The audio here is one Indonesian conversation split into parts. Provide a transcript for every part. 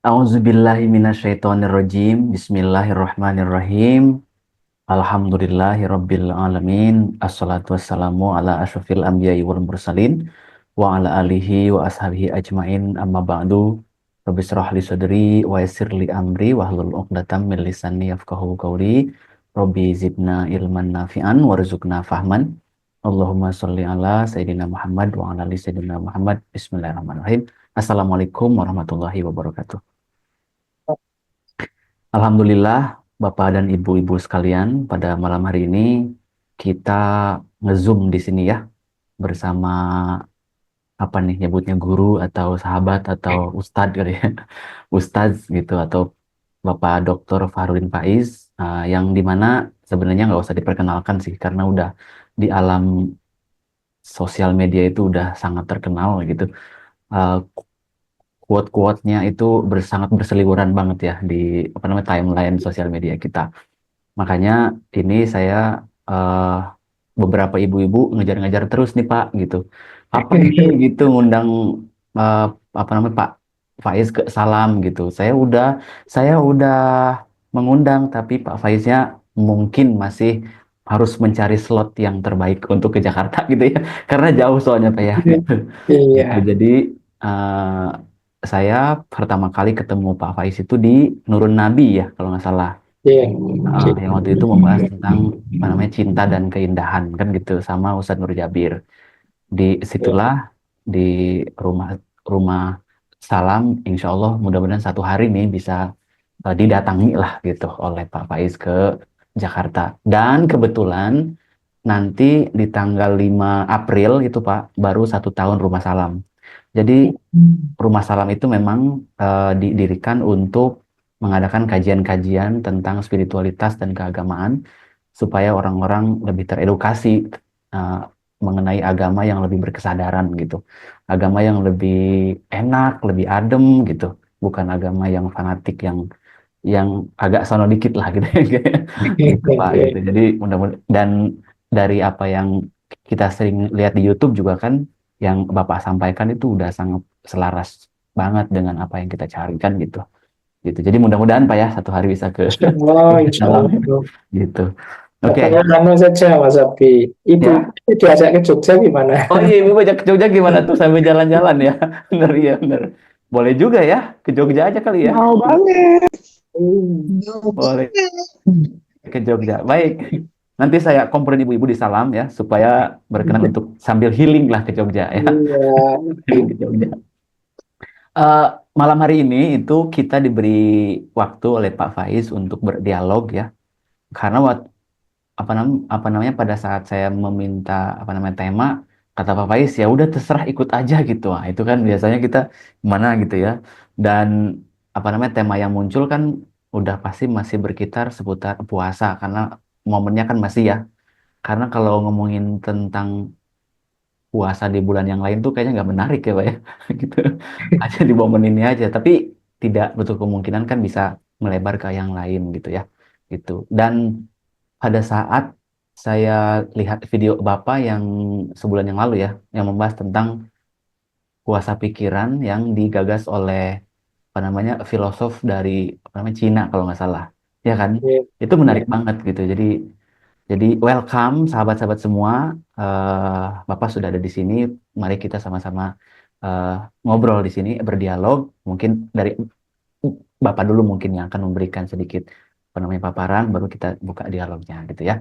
A'udzubillahi minasyaitonirrajim. Bismillahirrahmanirrahim. Alhamdulillahirabbil alamin. Assalatu wassalamu ala asyrafil anbiya'i wal mursalin wa ala alihi wa ashabihi ajmain. Amma ba'du. Rabbi shrah li sadri wa yassir li amri wa hlul 'uqdatam min lisani yafqahu qawli. Rabbi zidna ilman nafi'an warzuqna fahman. Allahumma sholli ala sayyidina Muhammad wa ala ali sayyidina Muhammad. Bismillahirrahmanirrahim. Assalamualaikum warahmatullahi wabarakatuh. Alhamdulillah, Bapak dan Ibu-ibu sekalian, pada malam hari ini kita nge-zoom di sini ya, bersama apa nih nyebutnya guru atau sahabat atau ustadz kali ya, ustadz gitu atau Bapak Dr. Fahrudin Faiz, yang dimana sebenarnya nggak usah diperkenalkan sih, karena udah di alam sosial media itu udah sangat terkenal gitu. Uh, Quote-quote-nya itu sangat berseliweran banget ya di apa namanya timeline sosial media kita. Makanya ini saya eh, beberapa ibu-ibu ngejar-ngejar terus nih Pak gitu. Kapan nih gitu ngundang eh, apa namanya Pak Faiz ke Salam gitu. Saya udah mengundang tapi Pak Faiznya mungkin masih harus mencari slot yang terbaik untuk ke Jakarta gitu ya. Karena jauh soalnya Pak ya gitu. Gitu. Iya, Jadi eh, saya pertama kali ketemu Pak Faiz itu di Nurun Nabi ya kalau nggak salah. iya, Yang waktu itu membahas tentang apa namanya cinta dan keindahan kan gitu sama Ustadz Nur Jabir. Di iya. situlah di rumah rumah Salam, insya Allah mudah-mudahan satu hari nih bisa didatangi lah gitu oleh Pak Faiz ke Jakarta. Dan kebetulan nanti di tanggal 5 April itu Pak baru satu tahun Rumah Salam. Jadi Rumah Salam itu memang didirikan untuk mengadakan kajian-kajian tentang spiritualitas dan keagamaan supaya orang-orang lebih teredukasi uh, mengenai agama yang lebih berkesadaran gitu. Agama yang lebih enak, lebih adem gitu. Bukan agama yang fanatik yang agak sono dikit lah gitu. Gitu Pak gitu. Jadi mudah-mudahan dan dari apa yang kita sering lihat di YouTube juga kan yang Bapak sampaikan itu udah sangat selaras banget dengan apa yang kita carikan gitu. Gitu. Jadi mudah-mudahan Pak ya satu hari bisa ke Insya Allah, insya dalam Allah. gitu. Oke, Pokoknya anu saja, Mas Abi. Ibu ya. diajak ke Jogja gimana? Oh iya, Ibu ajak ke Jogja gimana tuh sambil jalan-jalan ya? Bener ya, bener. Boleh juga ya, ke Jogja aja kali ya. Mau banget. Mau Boleh banget. ke Jogja. Baik. Nanti saya komporin ibu-ibu di Salam ya, supaya berkenan untuk sambil healing lah ke Jogja ya. Iya. Healing ke Jogja. Eh, Malam hari ini itu kita diberi waktu oleh Pak Faiz untuk berdialog ya. Karena apa namanya pada saat saya meminta apa namanya tema, kata Pak Faiz ya udah terserah ikut aja gitu. Wah, itu kan biasanya kita gimana gitu ya. Dan apa namanya tema yang muncul kan udah pasti masih berkitar seputar puasa karena momennya kan masih ya. Karena kalau ngomongin tentang puasa di bulan yang lain tuh kayaknya nggak menarik ya Pak ya. Gitu. Aja di momen ini aja. Tapi tidak betul kemungkinan kan bisa melebar ke yang lain gitu ya. Gitu. Dan pada saat saya lihat video Bapak yang sebulan yang lalu ya, yang membahas tentang puasa pikiran yang digagas oleh apa namanya filosof dari apa namanya Cina kalau nggak salah, ya kan? Iya. Itu menarik Iya. banget gitu. Jadi welcome sahabat-sahabat semua. Bapak sudah ada di sini. Mari kita sama-sama eh, ngobrol di sini, berdialog. Mungkin dari Bapak dulu mungkin yang akan memberikan sedikit apa namanya paparan, baru kita buka dialognya gitu ya.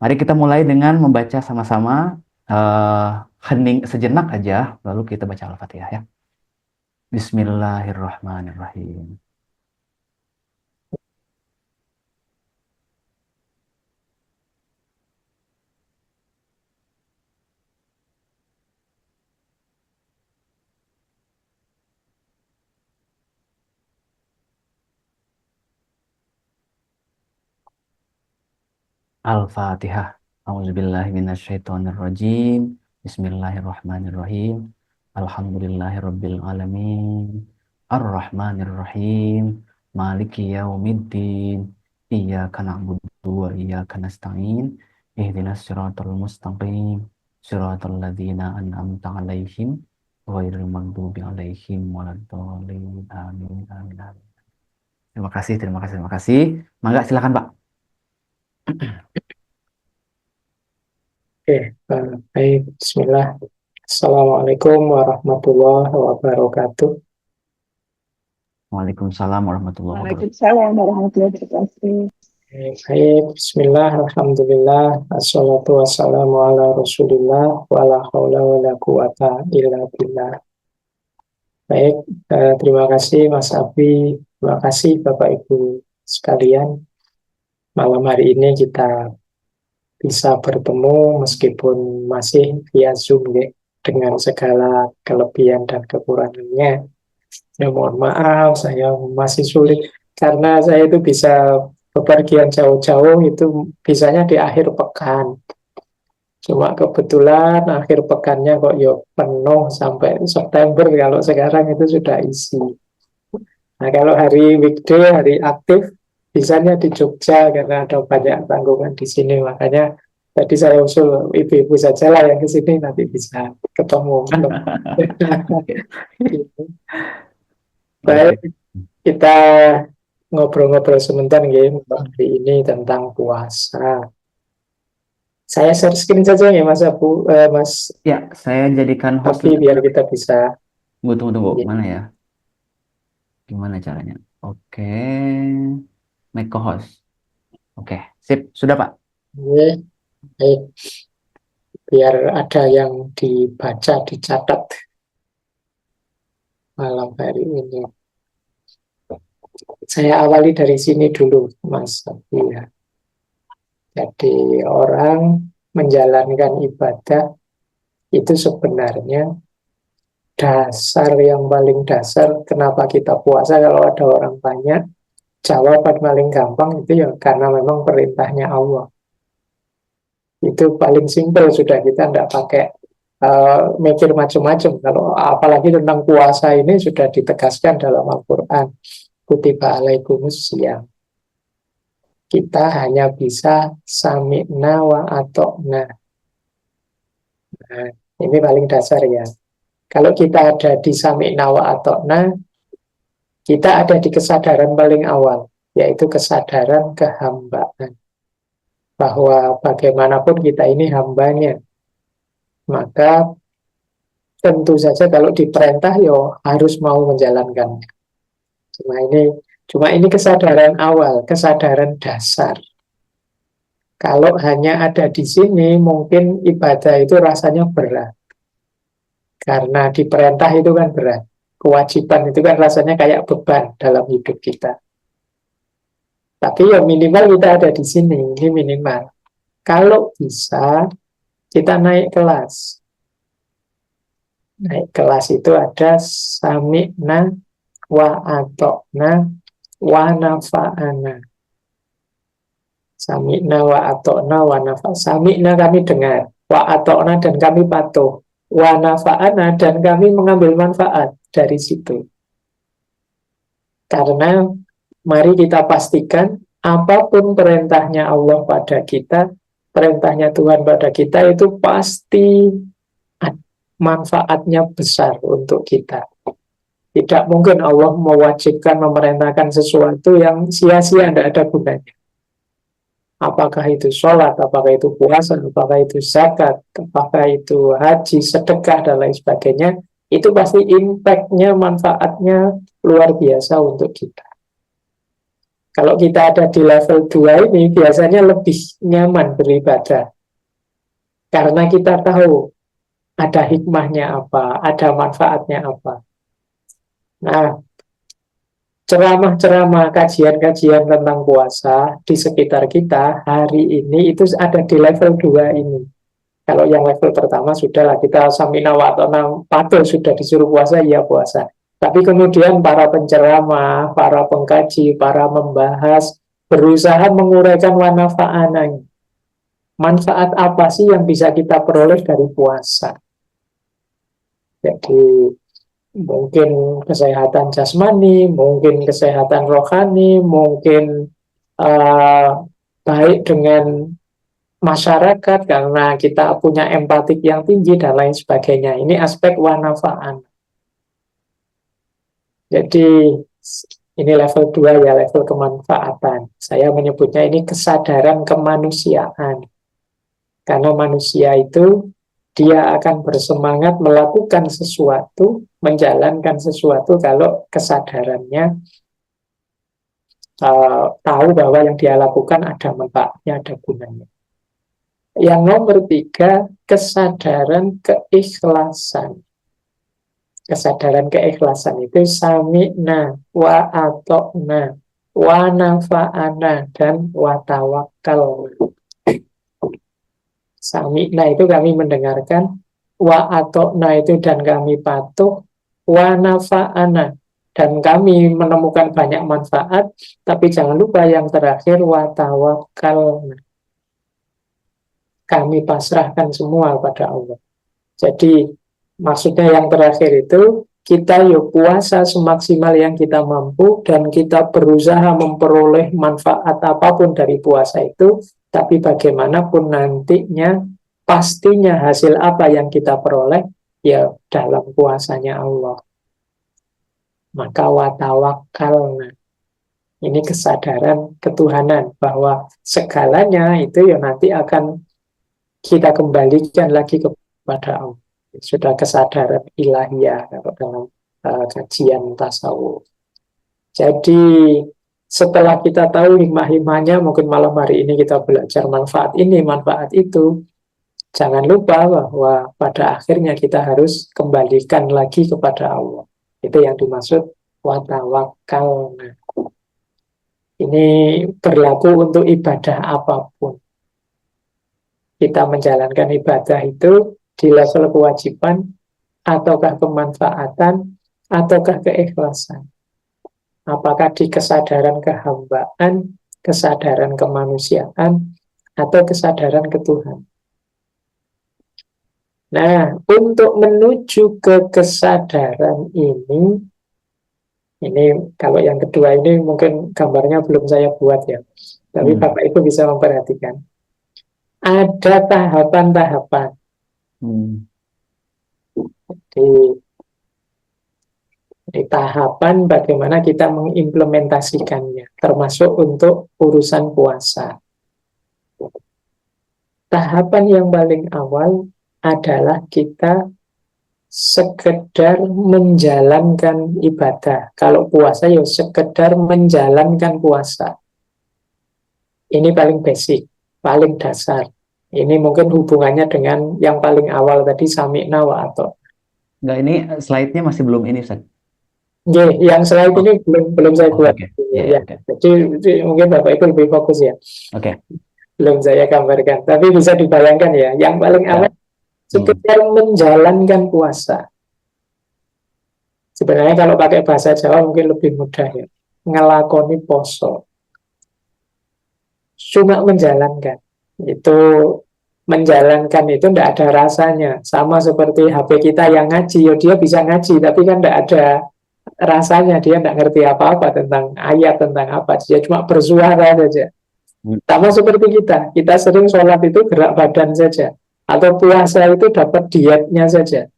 Mari kita mulai dengan membaca sama-sama eh hening sejenak aja, lalu kita baca Al-Fatihah ya. Bismillahirrahmanirrahim. Al-Fatihah. A'udzubillahiminasyaitonirrajim. Bismillahirrahmanirrahim. Alhamdulillahirabbil alamin. Ar-Rahmanirrahim. Maliki yaumiddin. Iyyaka na'budu wa iyyaka nasta'in. Ihdinas siratal mustaqim. Siratal ladzina an'amta 'alaihim ghairil maghdubi 'alaihim waladdallin. Amin, amin, amin. Terima kasih, terima kasih, terima kasih. Mangga silakan, Pak. Oke, baik. Bismillah. Assalamualaikum warahmatullahi wabarakatuh. Waalaikumsalam warahmatullahi wabarakatuh. Waalaikumsalam warahmatullahi wabarakatuh. Baik, Bismillah, Alhamdulillah, Assalatu wassalamu ala Rasulillah, wa la haula wa la quwata illa billah. Baik, terima kasih Mas Abi, terima kasih Bapak Ibu sekalian. Malam hari ini kita bisa bertemu meskipun masih via Zoom ya, dengan segala kelebihan dan kekurangannya. Ya mohon maaf, saya masih sulit karena saya itu bisa bepergian jauh-jauh itu bisanya di akhir pekan. Cuma kebetulan akhir pekannya kok yuk penuh sampai September, kalau sekarang itu sudah isi. Nah kalau hari weekday, hari aktif, bisanya di Jogja karena ada banyak tanggungan di sini. Makanya tadi saya usul ibu-ibu saja lah yang ke sini, nanti bisa ketemu. Oke. Baik, kita ngobrol-ngobrol sebentar nggih hari ini tentang puasa. Saya share screen saja ya Mas Abu, Mas Ya, saya jadikan host. Abi biar kita bisa. Tunggu. Iya. Mana ya? Gimana caranya? Oke. Make co-host. Oke, sip. Sudah, Pak. Oke, baik. Biar ada yang dibaca, dicatat malam hari ini. Saya awali dari sini dulu, Mas Abi ya. Jadi orang menjalankan ibadah itu sebenarnya dasar yang paling dasar kenapa kita puasa. Kalau ada orang banyak, jawaban paling gampang itu ya karena memang perintahnya Allah. Itu paling simpel sudah, kita tidak pakai mikir macam-macam. Kalau apalagi tentang puasa ini sudah ditegaskan dalam Al-Quran. Kutiba alaikumusiyam. Kita hanya bisa sami'na wa ato'na. Nah, ini paling dasar ya. Kalau kita ada di sami'na wa ato'na, kita ada di kesadaran paling awal, yaitu kesadaran kehambaan. Bahwa bagaimanapun kita ini hambanya. Maka tentu saja kalau diperintah yo harus mau menjalankannya. Cuma ini kesadaran awal, kesadaran dasar. Kalau hanya ada di sini, mungkin ibadah itu rasanya berat. Karena diperintah itu kan berat. Kewajiban itu kan rasanya kayak beban dalam hidup kita. Tapi ya minimal kita ada di sini, ini minimal. Kalau bisa, kita naik kelas. Naik kelas itu ada sami'na wa ato'na wa nafa'ana. Sami'na wa ato'na wa nafa'ana. Sami'na kami dengar, wa ato'na dan kami patuh, wa nafa'ana dan kami mengambil manfaat dari situ. Karena mari kita pastikan apapun perintahnya Allah pada kita, perintahnya Tuhan pada kita itu pasti manfaatnya besar untuk kita. Tidak mungkin Allah mewajibkan, memerintahkan sesuatu yang sia-sia, tidak ada gunanya. Apakah itu sholat, apakah itu puasa, apakah itu zakat, apakah itu haji, sedekah, dan lain sebagainya, itu pasti impact-nya, manfaatnya luar biasa untuk kita. Kalau kita ada di level 2 ini, biasanya lebih nyaman beribadah. Karena kita tahu ada hikmahnya apa, ada manfaatnya apa. Nah, ceramah-ceramah, kajian-kajian tentang puasa di sekitar kita hari ini itu ada di level 2 ini. Kalau yang level pertama sudahlah, kita samina wa ta'na patuh, sudah disuruh puasa, ya puasa. Tapi kemudian para penceramah, para pengkaji, para membahas berusaha menguraikan wanafa'ananya. Manfaat apa sih yang bisa kita peroleh dari puasa? Jadi mungkin kesehatan jasmani, mungkin kesehatan rohani, mungkin baik dengan masyarakat karena kita punya empatik yang tinggi dan lain sebagainya. Ini aspek wanafa'an. Jadi ini level 2 ya, level kemanfaatan. Saya menyebutnya ini kesadaran kemanusiaan. Karena manusia itu dia akan bersemangat melakukan sesuatu, menjalankan sesuatu kalau kesadarannya tahu bahwa yang dia lakukan ada manfaatnya, ada gunanya. Yang nomor 3, kesadaran keikhlasan. Kesadaran keikhlasan itu sami'na, wa atokna, wa nafa'ana, dan wa tawakkal. Sami'na itu kami mendengarkan, wa atokna itu dan kami patuh, wa nafa'ana, dan kami menemukan banyak manfaat, tapi jangan lupa yang terakhir, wa tawakkal. Kami pasrahkan semua pada Allah. Jadi maksudnya yang terakhir itu kita yuk puasa semaksimal yang kita mampu dan kita berusaha memperoleh manfaat apapun dari puasa itu, tapi bagaimanapun nantinya pastinya hasil apa yang kita peroleh ya dalam kuasanya Allah. Maka watawakal, ini kesadaran ketuhanan bahwa segalanya itu ya nanti akan kita kembalikan lagi kepada Allah. Sudah kesadaran ilahiyah kalau dalam kajian tasawuf. Jadi setelah kita tahu hikmah-hikmahnya, mungkin malam hari ini kita belajar manfaat ini, manfaat itu. Jangan lupa bahwa pada akhirnya kita harus kembalikan lagi kepada Allah. Itu yang dimaksud watawakal. Ini berlaku untuk ibadah apapun. Kita menjalankan ibadah itu di level kewajiban, ataukah kemanfaatan, ataukah keikhlasan. Apakah di kesadaran kehambaan, kesadaran kemanusiaan, atau kesadaran ketuhanan. Nah, untuk menuju ke kesadaran ini kalau yang kedua ini mungkin gambarnya belum saya buat ya, tapi Bapak Ibu bisa memperhatikan. Ada tahapan-tahapan. Di tahapan bagaimana kita mengimplementasikannya, termasuk untuk urusan puasa. Tahapan yang paling awal adalah kita sekedar menjalankan ibadah. Kalau puasa ya sekedar menjalankan puasa. Ini paling basic, paling dasar. Ini mungkin hubungannya dengan yang paling awal tadi, sami'na wa ato. Enggak, ini slide-nya masih belum ini, Ustaz. Yang slide ini belum saya buat. Okay. Ya. Okay. Jadi mungkin Bapak Ibu lebih fokus ya. Oke. Belum saya gambarkan, tapi bisa dibayangkan ya. Yang paling awal sekedar menjalankan puasa. Sebenarnya kalau pakai bahasa Jawa mungkin lebih mudah ya. Ngelakoni poso. Cuma menjalankan. Itu menjalankan itu tidak ada rasanya. Sama seperti HP kita yang ngaji, ya dia bisa ngaji, tapi kan tidak ada rasanya. Dia tidak ngerti apa-apa tentang ayat, tentang apa. Dia cuma bersuara saja. Sama seperti kita sering sholat itu gerak badan saja. Atau puasa itu dapat dietnya saja.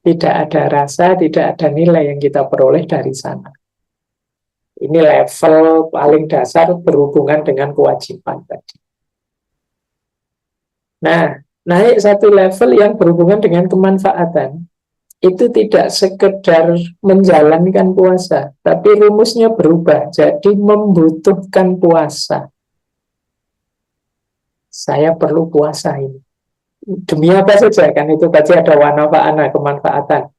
Tidak ada rasa, tidak ada nilai yang kita peroleh dari sana. Ini level paling dasar berhubungan dengan kewajiban tadi. Nah, naik satu level yang berhubungan dengan kemanfaatan. Itu tidak sekedar menjalankan puasa, tapi rumusnya berubah. Jadi membutuhkan puasa. Saya perlu puasa ini. Demi apa saja, kan itu tadi ada wanafa'ana, kemanfaatan.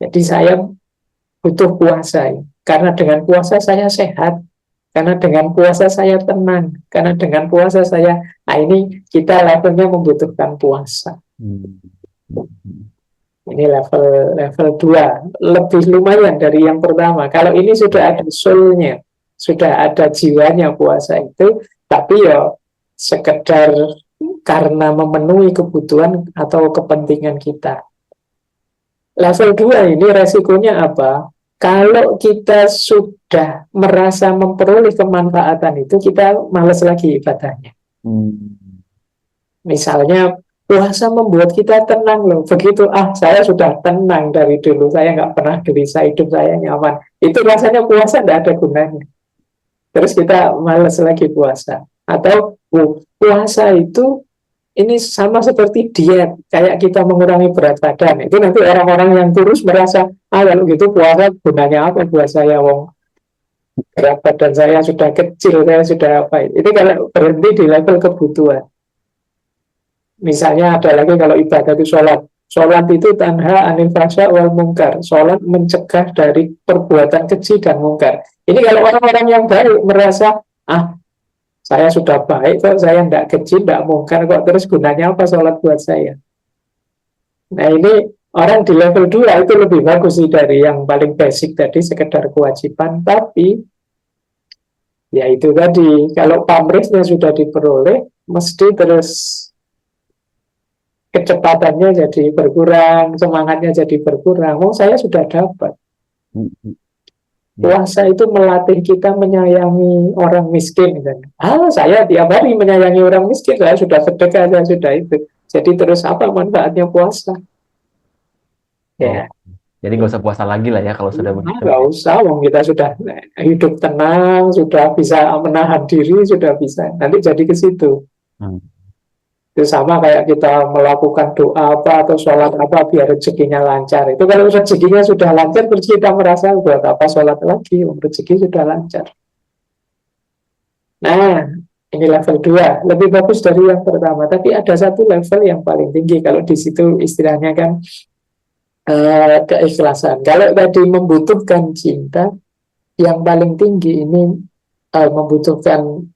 Jadi saya butuh puasa ini. Karena dengan puasa saya sehat. Karena dengan puasa saya tenang. Karena dengan puasa saya, nah ini kita levelnya membutuhkan puasa. Ini level 2. Lebih lumayan dari yang pertama. Kalau ini sudah ada soul-nya, sudah ada jiwanya puasa itu, tapi ya sekedar karena memenuhi kebutuhan atau kepentingan kita. Level 2 ini resikonya apa? Kalau kita sudah merasa memperoleh kemanfaatan itu, kita malas lagi ibadahnya. Misalnya puasa membuat kita tenang loh. Begitu, saya sudah tenang dari dulu, saya nggak pernah gelisah, hidup saya nyaman. Itu rasanya puasa nggak ada gunanya. Terus kita males lagi puasa. Atau puasa itu ini sama seperti diet, kayak kita mengurangi berat badan. Itu nanti orang-orang yang kurus merasa, kalau gitu puasa gunanya apa buat saya, wong berat badan saya sudah kecil, saya sudah apa. Itu kalau berhenti di level kebutuhan. Misalnya ada lagi kalau ibadah itu sholat. Sholat itu tanha anil fasya wal mungkar. Sholat mencegah dari perbuatan keji dan mungkar. Ini kalau orang-orang yang baik merasa, saya sudah baik kok, saya tidak keji, tidak mungkar kok, terus gunanya apa sholat buat saya? Nah ini orang di level 2 itu lebih bagus sih dari yang paling basic tadi, sekedar kewajiban. Tapi ya itu tadi, kalau pamrihnya sudah diperoleh, mesti terus kecepatannya jadi berkurang, semangatnya jadi berkurang. Saya sudah dapat. Ya. Puasa itu melatih kita menyayangi orang miskin. Kan. Saya tiap hari menyayangi orang miskin, saya sudah sedekah, saya sudah itu. Jadi terus apa manfaatnya puasa? Oh, Ya, jadi nggak usah puasa lagi lah ya kalau sudah begitu nggak ya. usah, wong kita sudah hidup tenang, sudah bisa menahan diri, sudah bisa. Nanti jadi ke situ. Hmm. Itu sama kayak kita melakukan doa apa atau sholat apa biar rezekinya lancar. Itu kalau rezekinya sudah lancar, terus kita merasa buat apa sholat lagi, rezeki sudah lancar. Nah, ini level 2, lebih bagus dari yang pertama. Tapi ada satu level yang paling tinggi. Kalau di situ istilahnya kan keikhlasan. Kalau tadi membutuhkan cinta, yang paling tinggi ini membutuhkan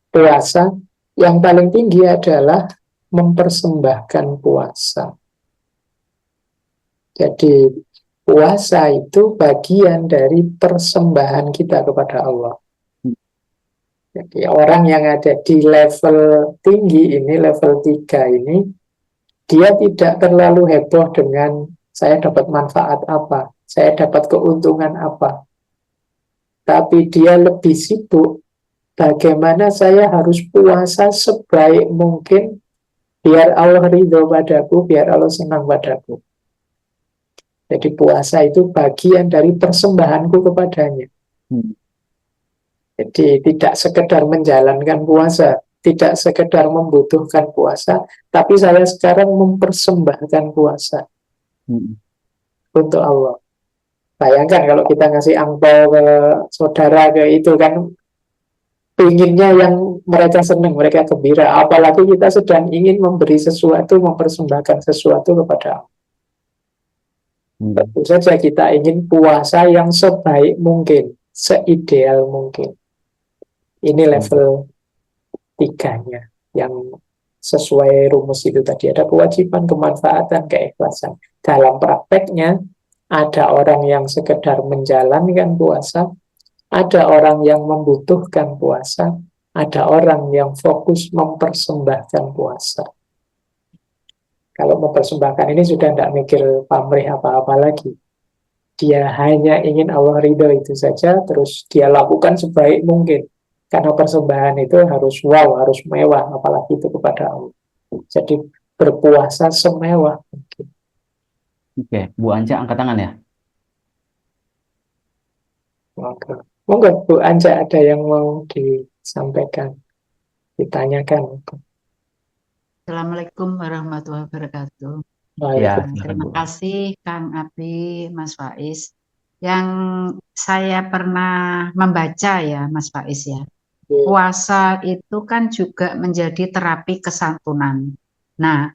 puasa. Yang paling tinggi adalah mempersembahkan puasa. Jadi puasa itu bagian dari persembahan kita kepada Allah. Jadi orang yang ada di level tinggi ini, level 3 ini, dia tidak terlalu heboh dengan saya dapat manfaat apa, saya dapat keuntungan apa. Tapi dia lebih sibuk bagaimana saya harus puasa sebaik mungkin biar Allah ridho padaku, biar Allah senang padaku. Jadi puasa itu bagian dari persembahanku kepadanya. Jadi tidak sekedar menjalankan puasa, tidak sekedar membutuhkan puasa, tapi saya sekarang mempersembahkan puasa untuk Allah. Bayangkan kalau kita ngasih angpau ke saudara, ke itu kan pinginnya yang mereka senang, mereka gembira. Apalagi kita sedang ingin memberi sesuatu, mempersembahkan sesuatu kepada Allah. Tentu saja kita ingin puasa yang sebaik mungkin, seideal mungkin. Ini level 3-nya yang sesuai rumus itu tadi. Ada kewajiban, kemanfaatan, keikhlasan. Dalam prakteknya ada orang yang sekedar menjalankan puasa, ada orang yang membutuhkan puasa, ada orang yang fokus mempersembahkan puasa. Kalau mempersembahkan ini sudah tidak mikir pamrih apa-apa lagi. Dia hanya ingin Allah ridho itu saja, terus dia lakukan sebaik mungkin. Karena persembahan itu harus wow, harus mewah, apalagi itu kepada Allah. Jadi berpuasa semewah mungkin. Oke, Bu Anca angkat tangan ya. Monggo Bu Anja, ada yang mau disampaikan, ditanyakan. Assalamualaikum warahmatullahi wabarakatuh. Ya, silakan Terima Bu. kasih Kang Abi, Mas Faiz. Yang saya pernah membaca ya Mas Faiz ya, puasa itu kan juga menjadi terapi kesantunan. Nah,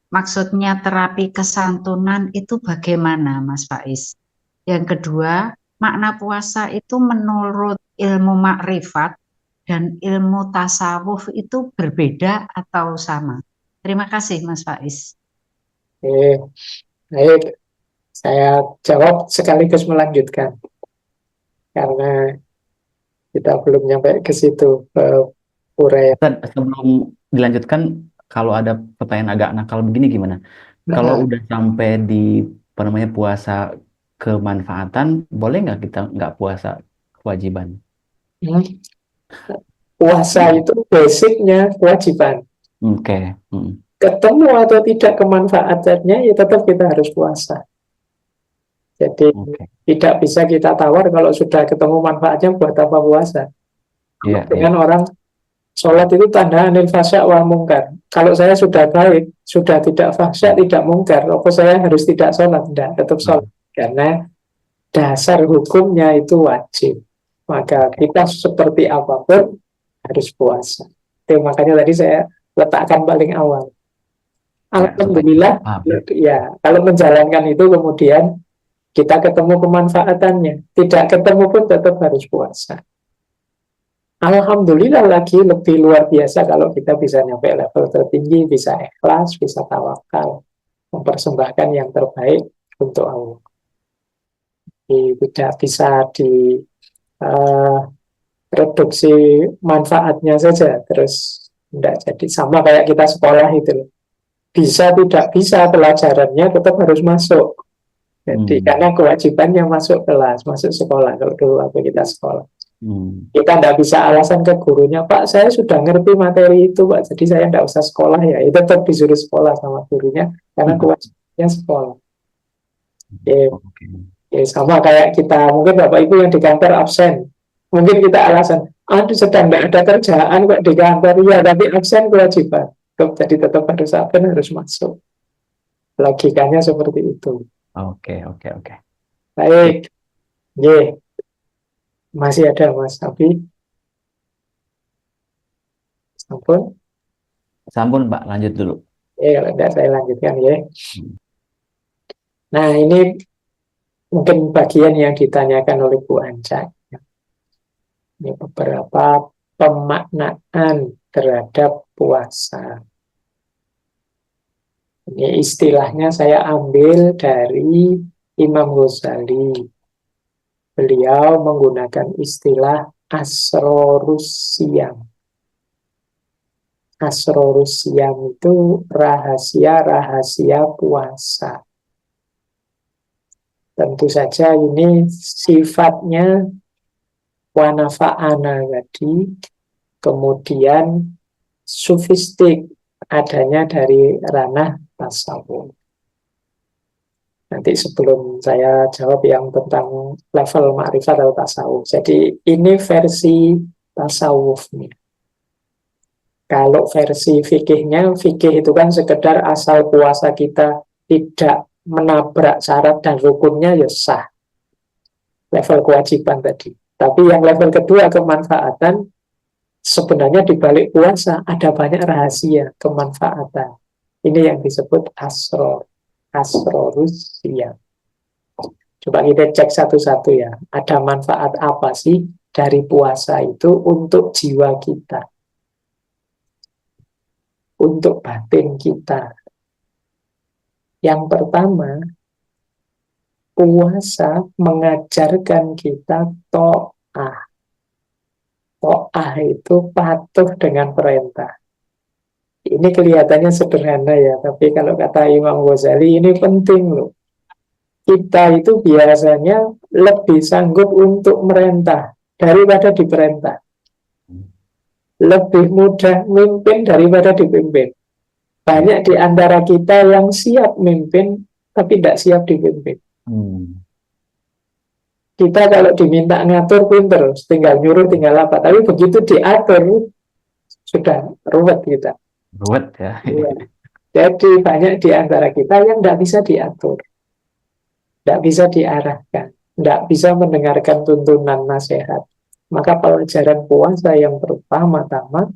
maksudnya terapi kesantunan itu bagaimana Mas Faiz? Yang kedua, makna puasa itu menurut ilmu makrifat dan ilmu tasawuf itu berbeda atau sama? Terima kasih Mas Faiz. Baik, saya jawab sekaligus melanjutkan karena kita belum nyampe ke situ, uraian. Sebelum dilanjutkan, kalau ada pertanyaan agak nakal begini gimana? Kalau udah sampai di apa namanya puasa kemanfaatan, boleh nggak kita nggak puasa kewajiban? Puasa itu basicnya kewajiban. Oke. ketemu atau tidak kemanfaatannya, ya tetap kita harus puasa. Jadi Oke. tidak bisa kita tawar kalau sudah ketemu manfaatnya buat apa puasa. Iya, iya. Dengan orang sholat itu tanda anil fasya wal mungkar. Kalau saya sudah baik, sudah tidak fasya, tidak mungkar, apa saya harus tidak sholat? Tidak, tetap sholat. Karena dasar hukumnya itu wajib. Maka Oke. kita seperti apapun harus puasa. Itu makanya tadi saya letakkan paling awal. Ya, supaya Alhamdulillah, paham. ya kalau menjalankan itu kemudian kita ketemu kemanfaatannya. Tidak ketemu pun tetap harus puasa. Alhamdulillah lagi lebih luar biasa kalau kita bisa nyampe level tertinggi, bisa ikhlas, bisa tawakal, mempersembahkan yang terbaik untuk Allah. Tidak bisa di reduksi manfaatnya saja, terus tidak jadi sama kayak kita sekolah itu. Bisa tidak bisa pelajarannya tetap harus masuk. Jadi karena kewajibannya masuk kelas, masuk sekolah kalau dulu waktu kita sekolah. Kita tidak bisa alasan ke gurunya, Pak, saya sudah ngerti materi itu, Pak, jadi saya tidak usah sekolah ya. Itu tetap disuruh sekolah sama gurunya, karena kewajibannya sekolah. Sama kayak kita, mungkin Bapak Ibu yang di kantor absen, mungkin kita alasan, aduh sedang tidak ada kerjaan kok di kantor, ya tapi absen kewajiban. Jadi tetap harus absen, harus masuk. Logikanya seperti itu. Oke. Baik. Ye. Masih ada Mas Abi? Sampun Pak, lanjut dulu. Kalau tidak saya lanjutkan ya. Nah ini mungkin bagian yang ditanyakan oleh Bu Anca. Ini beberapa pemaknaan terhadap puasa. Ini istilahnya saya ambil dari Imam Ghazali. Beliau menggunakan istilah asrorus siyam. Asrorus siyam itu rahasia-rahasia puasa. Tentu saja ini sifatnya wanafa'ana tadi, kemudian sufistik, adanya dari ranah tasawuf. Nanti sebelum saya jawab yang tentang level ma'rifat atau tasawuf. Jadi ini versi tasawufnya. Kalau versi fikihnya, fikih itu kan sekedar asal puasa kita tidak menabrak syarat dan rukunnya ya sah. Level kewajiban tadi. Tapi yang level kedua kemanfaatan, sebenarnya di balik puasa ada banyak rahasia kemanfaatan. Ini yang disebut asrorus siyam. Coba kita cek satu-satu ya. Ada manfaat apa sih dari puasa itu untuk jiwa kita? Untuk batin kita. Yang pertama, puasa mengajarkan kita ta'ah. Ta'ah itu patuh dengan perintah. Ini kelihatannya sederhana ya, tapi kalau kata Imam Ghazali ini penting loh. Kita itu biasanya lebih sanggup untuk merintah daripada diperintah. Lebih mudah mimpin daripada dipimpin. Banyak di antara kita yang siap mimpin, tapi tidak siap dipimpin. Kita kalau diminta ngatur pinter, tinggal nyuruh, tinggal apa. Tapi begitu diatur, sudah ruwet kita. Ruwet ya. Jadi banyak di antara kita yang tidak bisa diatur. Tidak bisa diarahkan. Tidak bisa mendengarkan tuntunan nasihat. Maka pelajaran puasa yang pertama-tama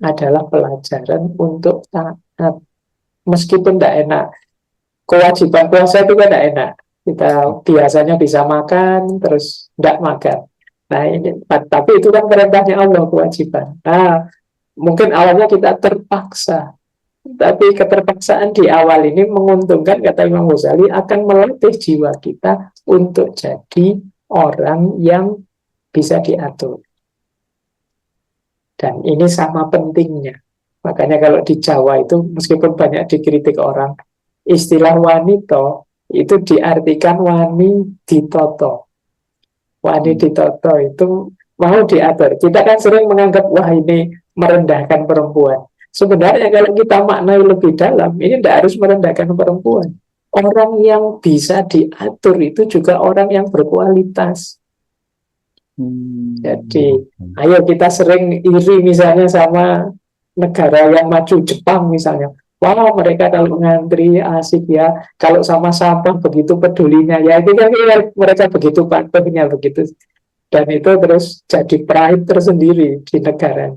adalah pelajaran untuk taat. Meskipun tidak enak. Kewajiban puasa itu kan tidak enak. Kita biasanya bisa makan, terus tidak makan. Nah ini, tapi itu kan perintahnya Allah, kewajiban. Nah, mungkin awalnya kita terpaksa. Tapi keterpaksaan di awal ini menguntungkan, kata Imam Ghazali, akan melatih jiwa kita untuk jadi orang yang bisa diatur. Dan ini sama pentingnya. Makanya kalau di Jawa itu, meskipun banyak dikritik orang, istilah wanita itu diartikan wani ditoto. Wani ditoto itu mau diatur. Kita kan sering menganggap, wah ini merendahkan perempuan. Sebenarnya kalau kita maknai lebih dalam, ini tidak harus merendahkan perempuan. Orang yang bisa diatur itu juga orang yang berkualitas. Jadi, ayo kita sering iri misalnya sama negara yang maju, Jepang misalnya. Wah, mereka kalau ngantri asik ya. Kalau sama sampah begitu pedulinya. Ya, itu kan mereka begitu patuhnya begitu. Dan itu terus jadi pride tersendiri di negara.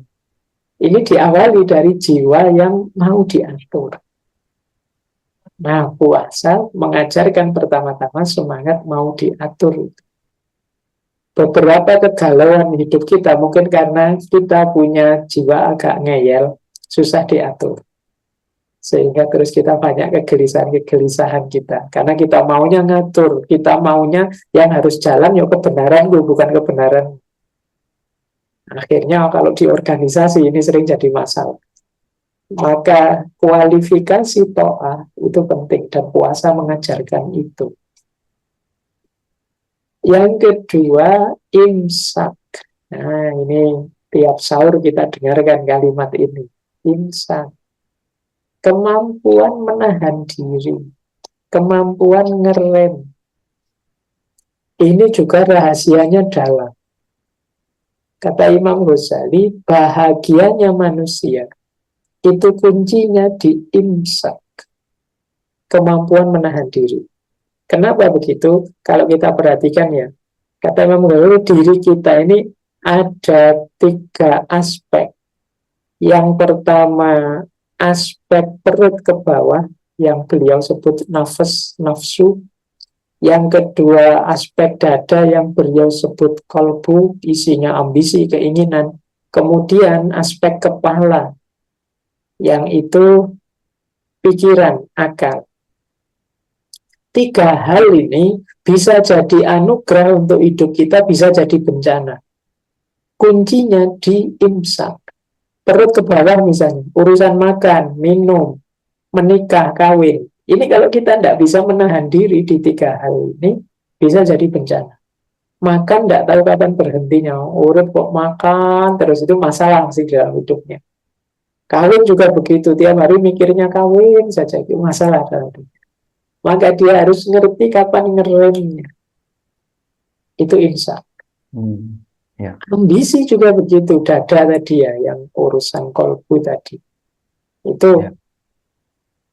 Ini diawali dari jiwa yang mau diatur. Nah, puasa mengajarkan pertama-tama semangat mau diatur. Beberapa kegalauan hidup kita mungkin karena kita punya jiwa agak ngeyel, susah diatur. Sehingga terus kita banyak kegelisahan-kegelisahan kita. Karena kita maunya ngatur, kita maunya yang harus jalan ya kebenaran, bukan kebenaran. Akhirnya kalau di organisasi ini sering jadi masalah. Maka kualifikasi to'ah itu penting dan puasa mengajarkan itu. Yang kedua, imsak. Nah, ini tiap sahur kita dengarkan kalimat ini. Imsak. Kemampuan menahan diri. Kemampuan ngerem. Ini juga rahasianya dalam. Kata Imam Ghazali, bahagianya manusia itu kuncinya di imsak. Kemampuan menahan diri. Kenapa begitu? Kalau kita perhatikan ya, kata Imam Ghazali, diri kita ini ada 3 aspek. Yang pertama, aspek perut ke bawah, yang beliau sebut nafas, nafsu. Yang kedua, aspek dada yang beliau sebut kolbu, isinya ambisi, keinginan. Kemudian aspek kepala, yang itu pikiran, akal. 3 hal ini bisa jadi anugerah untuk hidup kita, bisa jadi bencana. Kuncinya di imsak. Perut ke bawah misalnya, urusan makan, minum, menikah, kawin. Ini kalau kita tidak bisa menahan diri di 3 hal ini, bisa jadi bencana. Makan tidak tahu kapan berhentinya. Urut kok makan, terus itu masalah sih dalam hidupnya. Kawin juga begitu, tiap hari mikirnya kawin saja, itu masalah dalam hidup. Maka dia harus ngerti kapan ngeremnya. Itu imsak. Ya. Ambisi juga begitu, dada tadi ya, yang urusan kolbu tadi. Itu Ya.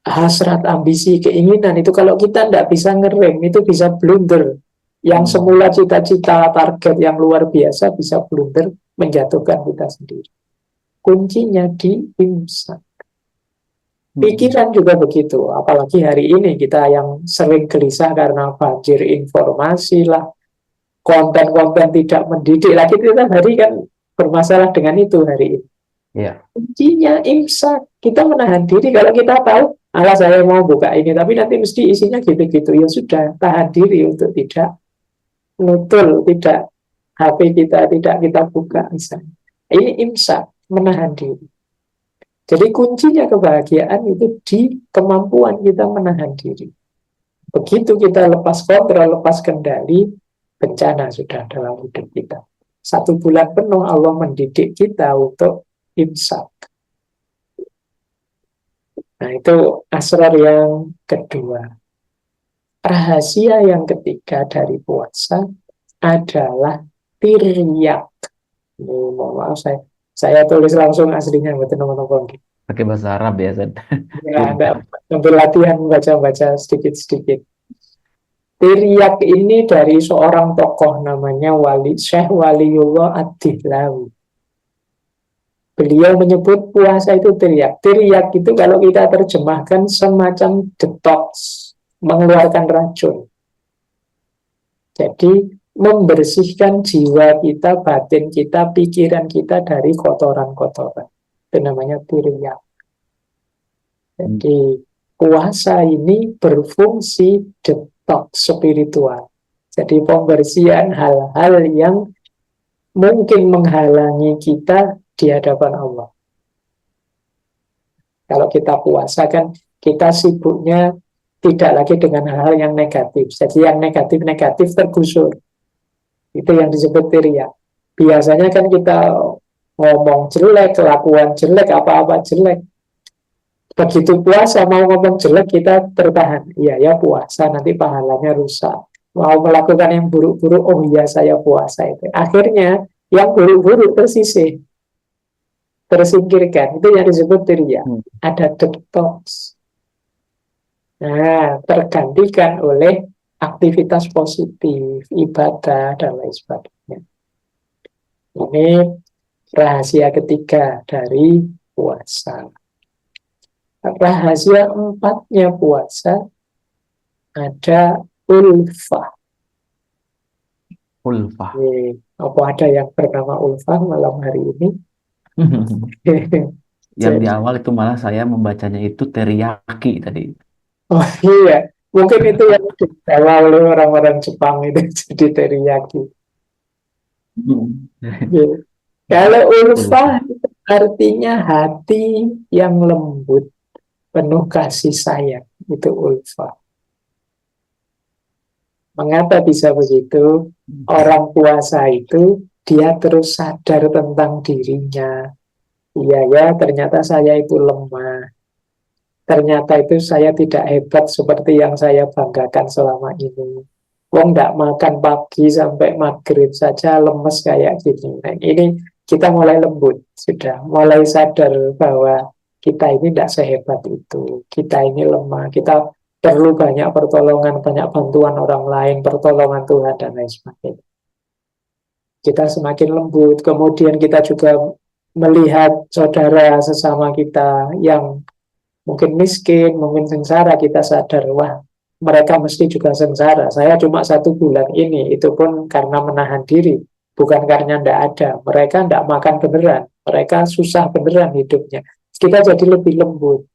hasrat, ambisi, keinginan, itu kalau kita tidak bisa ngerem, itu bisa blunder. Yang semula cita-cita, target yang luar biasa bisa blunder, menjatuhkan kita sendiri. Kuncinya di imsak. Pikiran juga begitu, apalagi hari ini kita yang sering gelisah karena banjir informasi lah, konten-konten tidak mendidik lagi, kita hari kan bermasalah dengan itu hari ini. Ya. Kuncinya imsak. Kita menahan diri. Kalau kita tahu, alah saya mau buka ini, tapi nanti mesti isinya gitu-gitu, ya sudah, tahan diri untuk tidak nutul, tidak HP kita tidak kita buka misalnya. Ini imsak, menahan diri. Jadi kuncinya kebahagiaan itu di kemampuan kita menahan diri. Begitu kita lepas kontrol, lepas kendali, bencana sudah dalam hidup kita. 1 bulan penuh Allah mendidik kita untuk imsak. Nah, itu asrar yang kedua. Rahasia yang ketiga dari puasa adalah tiryak. Ini mohon maaf saya tulis langsung aslinya buat teman-teman. Pakai bahasa Arab ya, Zed. Ya, enggak, sambil latihan baca-baca sedikit-sedikit. Tiryak ini dari seorang tokoh namanya Syekh Waliullah Ad-Dihlawi. Beliau menyebut puasa itu tiryak. Tiryak itu kalau kita terjemahkan semacam detox, mengeluarkan racun. Jadi membersihkan jiwa kita, batin kita, pikiran kita dari kotoran-kotoran. Itu namanya tiryak. Jadi puasa ini berfungsi detox spiritual. Jadi pembersihan hal-hal yang mungkin menghalangi kita di hadapan Allah. Kalau kita puasa kan kita sibuknya tidak lagi dengan hal-hal yang negatif. Jadi yang negatif-negatif tergusur. Itu yang disebut tiryak. Biasanya kan kita ngomong jelek, kelakuan jelek, apa-apa jelek. Begitu puasa mau ngomong jelek kita tertahan. Iya ya puasa, nanti pahalanya rusak. Mau melakukan yang buruk-buruk, oh iya saya puasa itu. Akhirnya yang buruk-buruk tersisih, tersingkirkan. Itu yang disebut ria. Hmm. Ada detox. Nah, tergantikan oleh aktivitas positif, ibadah, dan lain sebagainya. Ini rahasia ketiga dari puasa. Rahasia empatnya puasa ada ulfah. Ulfah. Apa ada yang bernama ulfah malam hari ini? Yang di Jadi, awal itu malah saya membacanya itu teriyaki tadi. oh iya, mungkin itu yang dibawa oleh orang-orang Jepang itu jadi teriyaki. Hmm. Ya. Kalau ulfah Ulfah. itu artinya hati yang lembut, penuh kasih sayang. Itu ulfah. Mengapa bisa begitu? Orang puasa itu dia terus sadar tentang dirinya. Iya ya, ternyata saya itu lemah. Ternyata itu saya tidak hebat seperti yang saya banggakan selama ini. Wong nggak makan pagi sampai maghrib saja lemes kayak gini. Nah, ini kita mulai lembut, sudah mulai sadar bahwa kita ini tidak sehebat itu. Kita ini lemah, kita perlu banyak pertolongan, banyak bantuan orang lain, pertolongan Tuhan dan lain sebagainya. Kita semakin lembut, kemudian kita juga melihat saudara sesama kita yang mungkin miskin, mungkin sengsara, kita sadar, wah mereka mesti juga sengsara. Saya cuma 1 bulan ini, itu pun karena menahan diri, bukan karena tidak ada. Mereka tidak makan beneran, mereka susah beneran hidupnya. Kita jadi lebih lembut.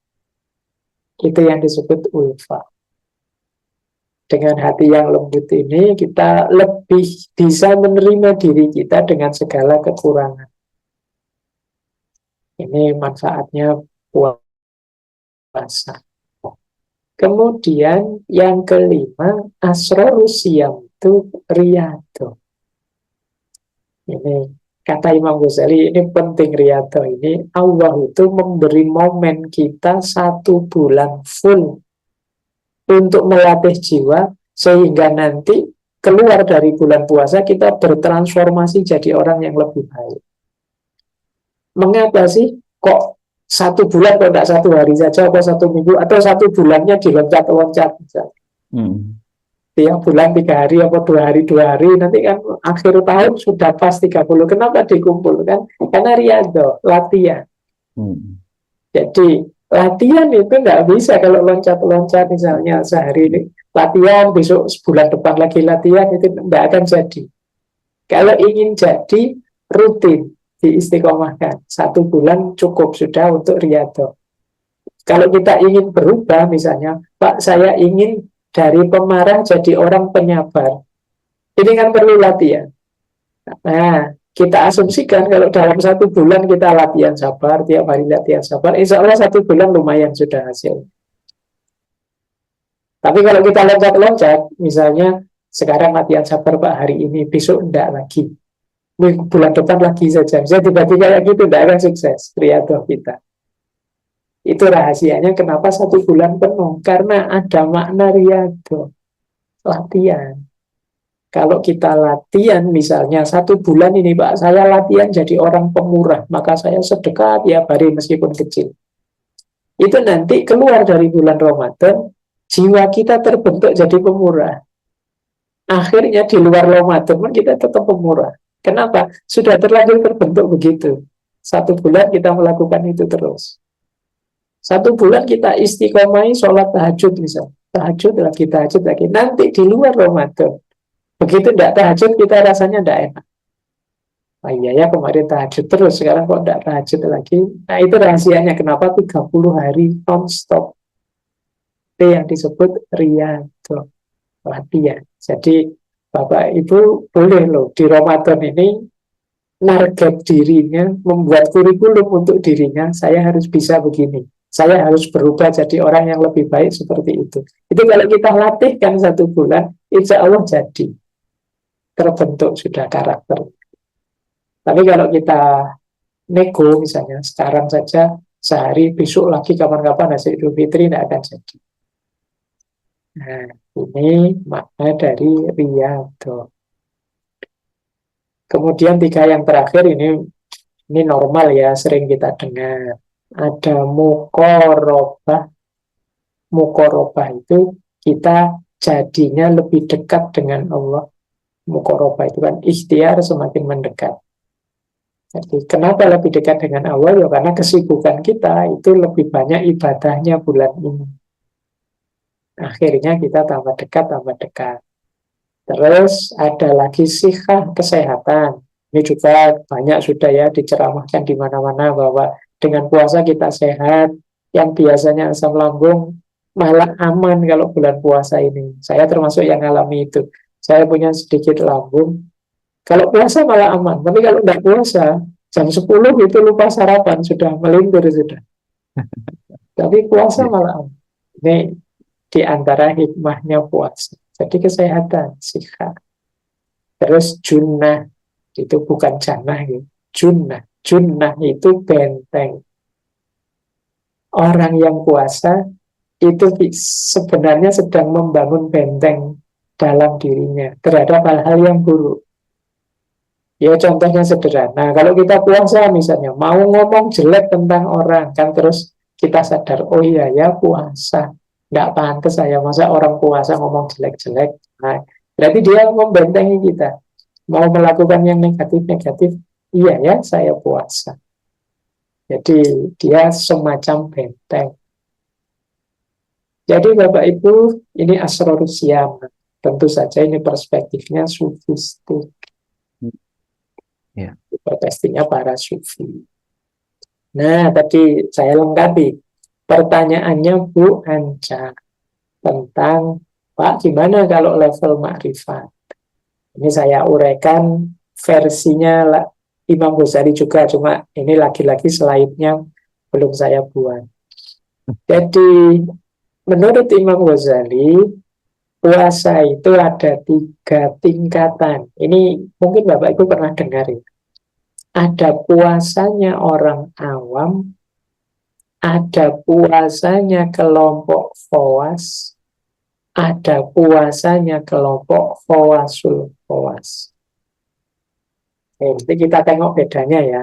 Itu yang disebut ulfa. Dengan hati yang lembut ini, kita lebih bisa menerima diri kita dengan segala kekurangan. Ini manfaatnya puasa. Kemudian yang kelima, asrorus siyam itu riyadho. Ini kata Imam Ghazali, ini penting riyadho ini. Allah itu memberi momen kita 1 bulan full untuk melatih jiwa, sehingga nanti keluar dari bulan puasa kita bertransformasi jadi orang yang lebih baik. Mengapa sih kok 1 bulan, kok tidak 1 hari saja, atau 1 minggu, atau 1 bulannya diloncat-loncat misalnya. Tiap bulan 3 hari, atau 2 hari 2 hari, nanti kan akhir tahun sudah pas 30. Kenapa dikumpulkan? Karena riyadho, latihan. Jadi latihan itu nggak bisa kalau loncat-loncat, misalnya sehari ini latihan, besok sebulan depan lagi latihan, itu nggak akan jadi. Kalau ingin jadi, rutin diistiqomahkan. 1 bulan cukup sudah untuk riyadho. Kalau kita ingin berubah, misalnya, Pak, saya ingin dari pemarah jadi orang penyabar. Ini kan perlu latihan. Nah, kita asumsikan kalau dalam 1 bulan kita latihan sabar, tiap hari latihan sabar, insya Allah 1 bulan lumayan sudah hasil. Tapi kalau kita loncat-loncat, misalnya sekarang latihan sabar Pak hari ini, besok enggak lagi. Bulan depan lagi saja. Bisa tiba-tiba kayak gitu, tidak akan sukses riyadhah kita. Itu rahasianya kenapa 1 bulan penuh. Karena ada makna riyadhah, latihan. Kalau kita latihan misalnya 1 bulan ini Pak, saya latihan jadi orang pemurah, maka saya sedekah tiap hari meskipun kecil. Itu nanti keluar dari bulan Ramadan, jiwa kita terbentuk jadi pemurah. Akhirnya di luar Ramadan pun kita tetap pemurah. Kenapa? Sudah terlanjur terbentuk begitu. 1 bulan kita melakukan itu terus. 1 bulan kita istiqomai sholat tahajud misalnya. Tahajud lagi. Nanti di luar Ramadan, begitu tidak tahajud kita rasanya tidak enak. Oh iya ya kemarin tahajud terus, sekarang kok tidak tahajud lagi. Nah itu rahasianya kenapa 30 hari non-stop. Itu yang disebut riyadhah, latihan. Jadi Bapak Ibu boleh loh di Ramadan ini narget dirinya, membuat kurikulum untuk dirinya, saya harus bisa begini. Saya harus berubah jadi orang yang lebih baik seperti itu. Itu kalau kita latihkan 1 bulan, insya Allah jadi. Terbentuk sudah karakter. Tapi kalau kita nego misalnya, sekarang saja sehari besok lagi kapan-kapan hasil Idul Fitri tidak akan jadi. Nah, ini makna dari riyadhah. Kemudian 3 yang terakhir ini normal ya, sering kita dengar. Ada mukorobah. Mukorobah itu kita jadinya lebih dekat dengan Allah. Mukorobah itu kan ikhtiar semakin mendekat. Jadi kenapa lebih dekat dengan Allah? Ya karena kesibukan kita itu lebih banyak ibadahnya bulan ini. Akhirnya kita tambah dekat, tambah dekat. Terus ada lagi sihah, kesehatan. Ini juga banyak sudah ya diceramahkan di mana-mana bahwa dengan puasa kita sehat. Yang biasanya asam lambung malah aman kalau bulan puasa ini. Saya termasuk yang alami itu. Saya punya sedikit lambung. Kalau puasa malah aman. Tapi kalau tidak puasa, jam 10 itu lupa sarapan, sudah melintir sudah. Tapi puasa Ya. malah aman. Ini di antara hikmahnya puasa. Jadi kesehatan, sihat. Terus junnah, itu bukan jannah ya. Junnah. Junnah itu benteng. Orang yang puasa itu sebenarnya sedang membangun benteng dalam dirinya terhadap hal-hal yang buruk. Ya contohnya sederhana, kalau kita puasa misalnya, mau ngomong jelek tentang orang, kan terus kita sadar, oh iya ya puasa. Nggak pantas saya, masa orang puasa ngomong jelek-jelek. Nah, berarti dia membentengi kita. Mau melakukan yang negatif-negatif, iya ya saya puasa. Jadi dia semacam benteng. Jadi Bapak Ibu, ini Asrorus Siyam. Tentu saja ini perspektifnya sufistik. Ya. Perspektifnya para sufi. Nah, tadi saya lengkapi. Pertanyaannya Bu Anca tentang, Pak, gimana kalau level makrifat? Ini saya uraikan versinya Imam Ghazali juga, cuma ini lagi-lagi slide-nya belum saya buat. Jadi, menurut Imam Ghazali, puasa itu ada 3 tingkatan. Ini mungkin Bapak Ibu pernah dengar ya. Ada puasanya orang awam, ada puasanya kelompok khawas, ada puasanya kelompok khawasul khawas. Nanti kita tengok bedanya ya.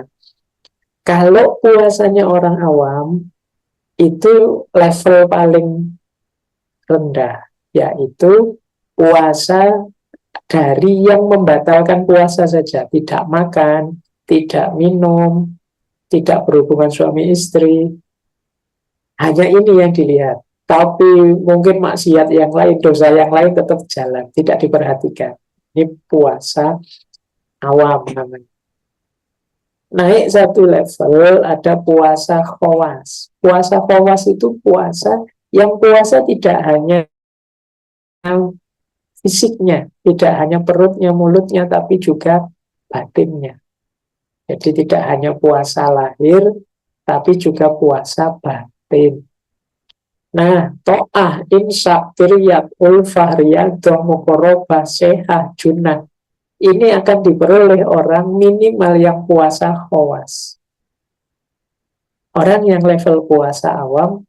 Kalau puasanya orang awam, itu level paling rendah, yaitu puasa dari yang membatalkan puasa saja, tidak makan, tidak minum, tidak berhubungan suami istri. Hanya ini yang dilihat. Tapi mungkin maksiat yang lain, dosa yang lain tetap jalan, tidak diperhatikan. Ini puasa awam namanya. Naik satu level, ada puasa khawas. Puasa khawas itu puasa yang puasa tidak hanya fisiknya, tidak hanya perutnya, mulutnya, tapi juga batinnya. Jadi tidak hanya puasa lahir, tapi juga puasa batin. Nah, to'ah, insya, tiryat, ulfah, riyadah, mukorobah, sehah, junah. Ini akan diperoleh orang minimal yang puasa khawas. Orang yang level puasa awam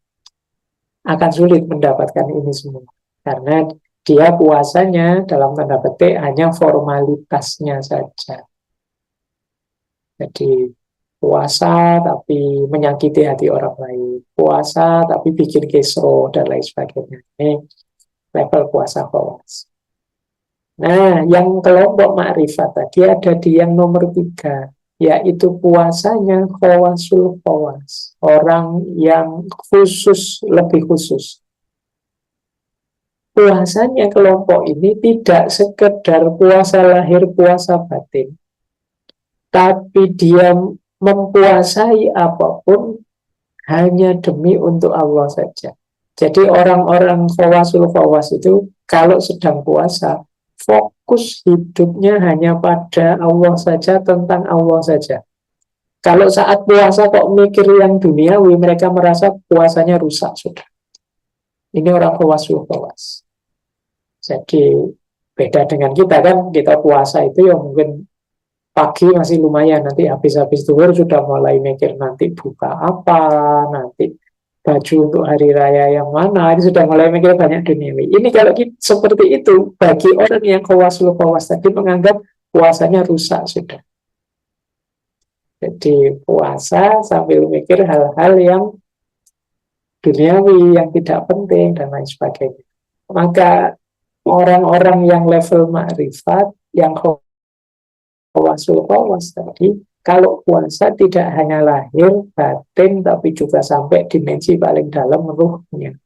akan sulit mendapatkan ini semua. Karena dia puasanya dalam tanda petik hanya formalitasnya saja. Jadi puasa tapi menyakiti hati orang lain. Puasa tapi bikin kisro dan lain sebagainya. Ini level puasa khawas. Nah, yang kelompok makrifat tadi ada di yang nomor 3, yaitu puasanya khawasul khawas. Orang yang khusus, lebih khusus. Puasanya kelompok ini tidak sekedar puasa lahir, puasa batin. Tapi dia mempuasai apapun hanya demi untuk Allah saja. Jadi orang-orang khawasul khawas itu kalau sedang puasa, fokus hidupnya hanya pada Allah saja, tentang Allah saja. Kalau saat puasa kok mikir yang duniawi, mereka merasa puasanya rusak sudah. Ini orang khawasul khawas. Jadi beda dengan kita kan, kita puasa itu ya mungkin Pagi masih lumayan, nanti habis-habis zuhur sudah mulai mikir nanti buka apa, nanti baju untuk hari raya yang mana, ini sudah mulai mikir banyak duniawi. Ini kalau seperti itu, bagi orang yang khawasul khawas tadi menganggap puasanya rusak sudah. Jadi puasa sambil mikir hal-hal yang duniawi, yang tidak penting, dan lain sebagainya. Maka orang-orang yang level makrifat, yang khawasul khawas tadi, kalau puasa tidak hanya lahir, batin, tapi juga sampai dimensi paling dalam ruhnya.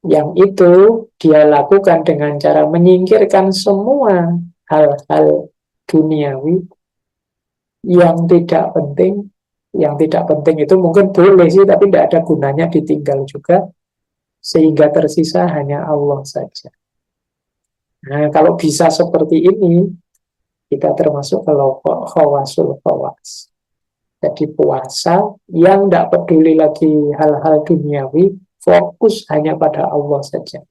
Yang itu dia lakukan dengan cara menyingkirkan semua hal-hal duniawi yang tidak penting. Yang tidak penting itu mungkin boleh sih, tapi tidak ada gunanya, ditinggal juga, sehingga tersisa hanya Allah saja. Nah, kalau bisa seperti ini, kita termasuk kelompok khawasul khawas. Jadi puasa yang tidak peduli lagi hal-hal duniawi, fokus hanya pada Allah saja.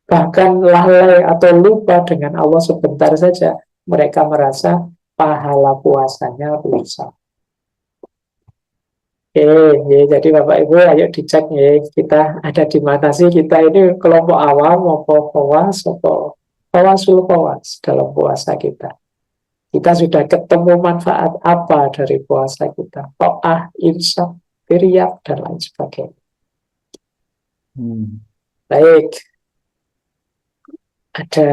Bahkan lalai atau lupa dengan Allah sebentar saja, mereka merasa pahala puasanya rusak. Ya, jadi Bapak Ibu ayo dicek ya, kita ada di mana sih, kita ini kelompok awam, atau khawasul khawas dalam puasa kita. Kita sudah ketemu manfaat apa dari puasa kita? Ta'ah, insaf, firyak, dan lain sebagainya. Baik. Ada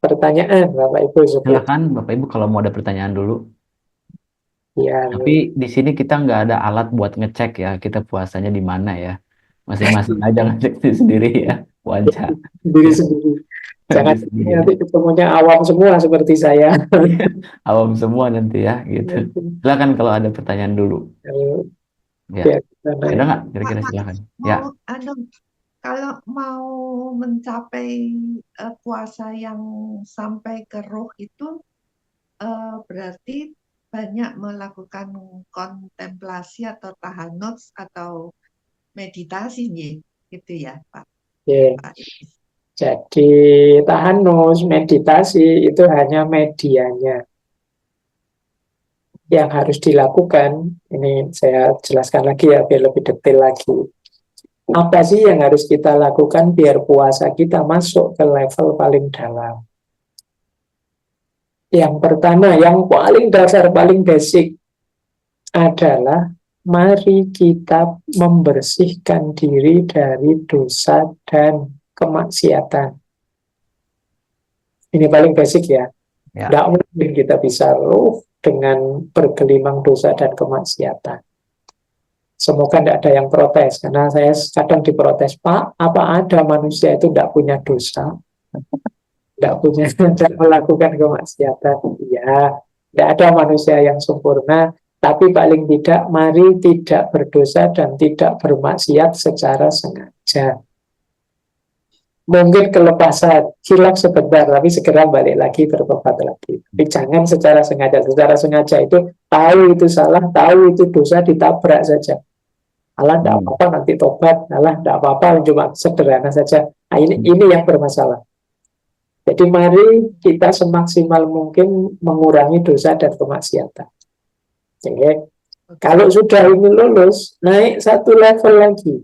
pertanyaan Bapak Ibu? Silakan Bapak Ibu kalau mau ada pertanyaan dulu. Ya, Tapi di sini kita nggak ada alat buat ngecek ya, kita puasanya di mana ya. Masing-masing aja ngecek sendiri ya, Wanca. sendiri-sendiri. Jangan Sendiri nanti aja. ketemunya awam semua seperti saya. Awam semua nanti ya, gitu. Silakan kalau ada pertanyaan dulu. Ya, Biar kita ada naik. nggak? Kira-kira silakan. Ya, Kalau mau mencapai puasa yang sampai ke roh itu berarti banyak melakukan kontemplasi atau tahanut atau meditasi gitu ya Pak. Ya. Jadi tahanus, meditasi itu hanya medianya. Yang harus dilakukan, ini saya jelaskan lagi ya biar lebih detail lagi. Apa sih yang harus kita lakukan biar puasa kita masuk ke level paling dalam? Yang pertama, yang paling dasar, paling basic adalah mari kita membersihkan diri dari dosa dan kemaksiatan. Ini paling basic ya. ya. Tidak mungkin kita bisa dengan bergelimang dosa dan kemaksiatan. Semoga tidak ada yang protes, karena saya kadang diprotes, Pak, apa ada manusia itu tidak punya dosa? Tidak melakukan kemaksiatan. Ya, tidak ada manusia yang sempurna, tapi paling tidak mari tidak berdosa dan tidak bermaksiat secara sengaja. Mungkin kelepasan, hilaf sebentar, tapi segera balik lagi, bertobat lagi. Tapi jangan secara sengaja. Secara sengaja itu tahu itu salah, tahu itu dosa, ditabrak saja. Allah tidak apa-apa, nanti tobat. Allah tidak apa-apa, cuma sederhana saja. Nah, ini yang bermasalah. Jadi mari kita semaksimal mungkin mengurangi dosa dan kemaksiatan. Oke. Kalau sudah ini lulus, naik satu level lagi.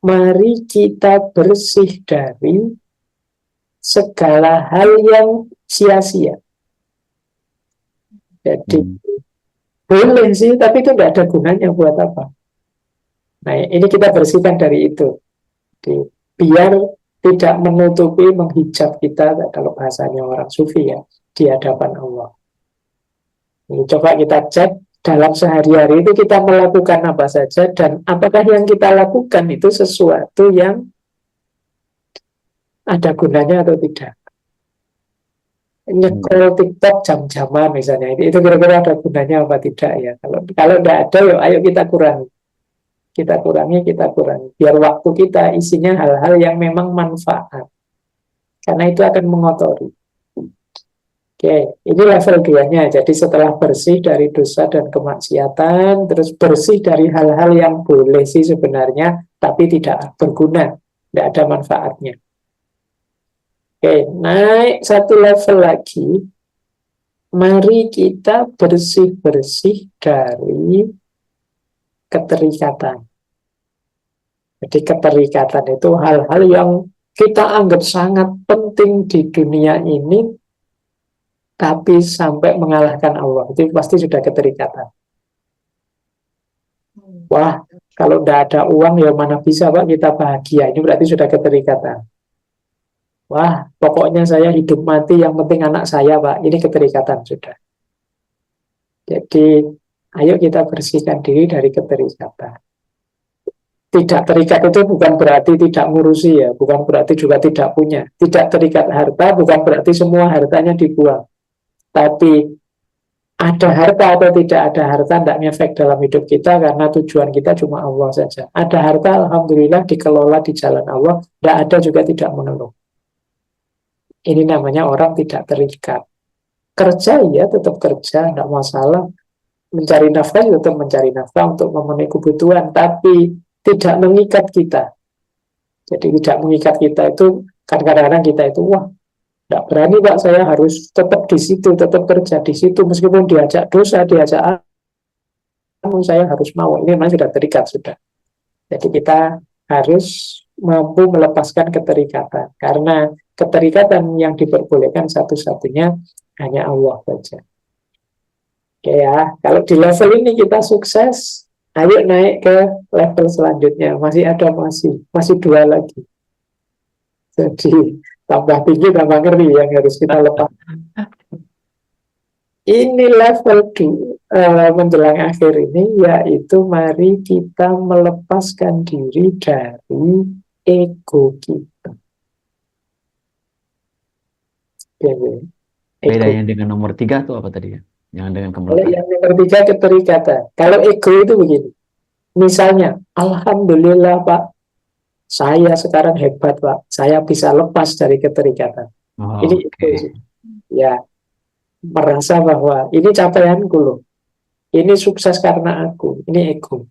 Mari kita bersih dari segala hal yang sia-sia. Jadi boleh sih, tapi itu nggak ada gunanya buat apa. Nah, ini kita bersihkan dari itu. Jadi, biar tidak menutupi, menghijab kita, kalau bahasanya orang sufi ya, di hadapan Allah. Ini coba kita cek dalam sehari-hari itu kita melakukan apa saja, dan apakah yang kita lakukan itu sesuatu yang ada gunanya atau tidak. Nyekel TikTok jam-jaman misalnya, itu kira-kira ada gunanya apa tidak ya. Kalau tidak ada, yuk, ayo kita kurangi. Kita kurangi. Biar waktu kita isinya hal-hal yang memang manfaat. Karena itu akan mengotori. Oke, ini level 2-nya. Jadi setelah bersih dari dosa dan kemaksiatan, terus bersih dari hal-hal yang boleh sih sebenarnya, tapi tidak berguna, tidak ada manfaatnya. Oke, naik satu level lagi. mari kita bersih-bersih dari keterikatan. Jadi keterikatan itu hal-hal yang kita anggap sangat penting di dunia ini, tapi sampai mengalahkan Allah. Itu pasti sudah keterikatan. Wah, kalau tidak ada uang ya mana bisa Pak kita bahagia. Ini berarti sudah keterikatan. Wah, pokoknya saya hidup mati yang penting anak saya Pak. Ini keterikatan sudah. Jadi ayo kita bersihkan diri dari keterikatan. Tidak terikat itu bukan berarti tidak ngurusi ya, bukan berarti juga tidak punya. Tidak terikat harta bukan berarti semua hartanya dibuang. Tapi ada harta atau tidak ada harta tidak ngefek dalam hidup kita karena tujuan kita cuma Allah saja. Ada harta alhamdulillah dikelola di jalan Allah, tidak ada juga tidak mengeluh. Ini namanya orang tidak terikat. Kerja ya tetap kerja, tidak masalah. Mencari nafkah ya tetap mencari nafkah untuk memenuhi kebutuhan, tapi tidak mengikat kita. Jadi tidak mengikat kita itu kan kadang-kadang kita itu wah tidak berani Pak, saya harus tetap di situ, tetap kerja di situ meskipun diajak dosa, diajak anu saya harus mau. Ini memang sudah terikat sudah. Jadi kita harus mampu melepaskan keterikatan karena keterikatan yang diperbolehkan satu-satunya hanya Allah saja. Oke ya, kalau di level ini kita sukses, ayo naik ke level selanjutnya. Masih dua lagi. Jadi tambah tinggi, tambah ngeri yang harus kita lepas. Ini level 2 menjelang akhir ini, yaitu mari kita melepaskan diri dari ego kita. Ego. Bedanya dengan nomor 3 tuh apa tadi ya? Yang dengan Kalau kemelokaan. yang nomor 3 keterikatan. Kalau ego itu begini. Misalnya, alhamdulillah Pak, saya sekarang hebat Pak, saya bisa lepas dari keterikatan. Oh, Ini oke. ego sih. Ya, merasa bahwa ini capaianku loh. Ini sukses karena aku. Ini ego.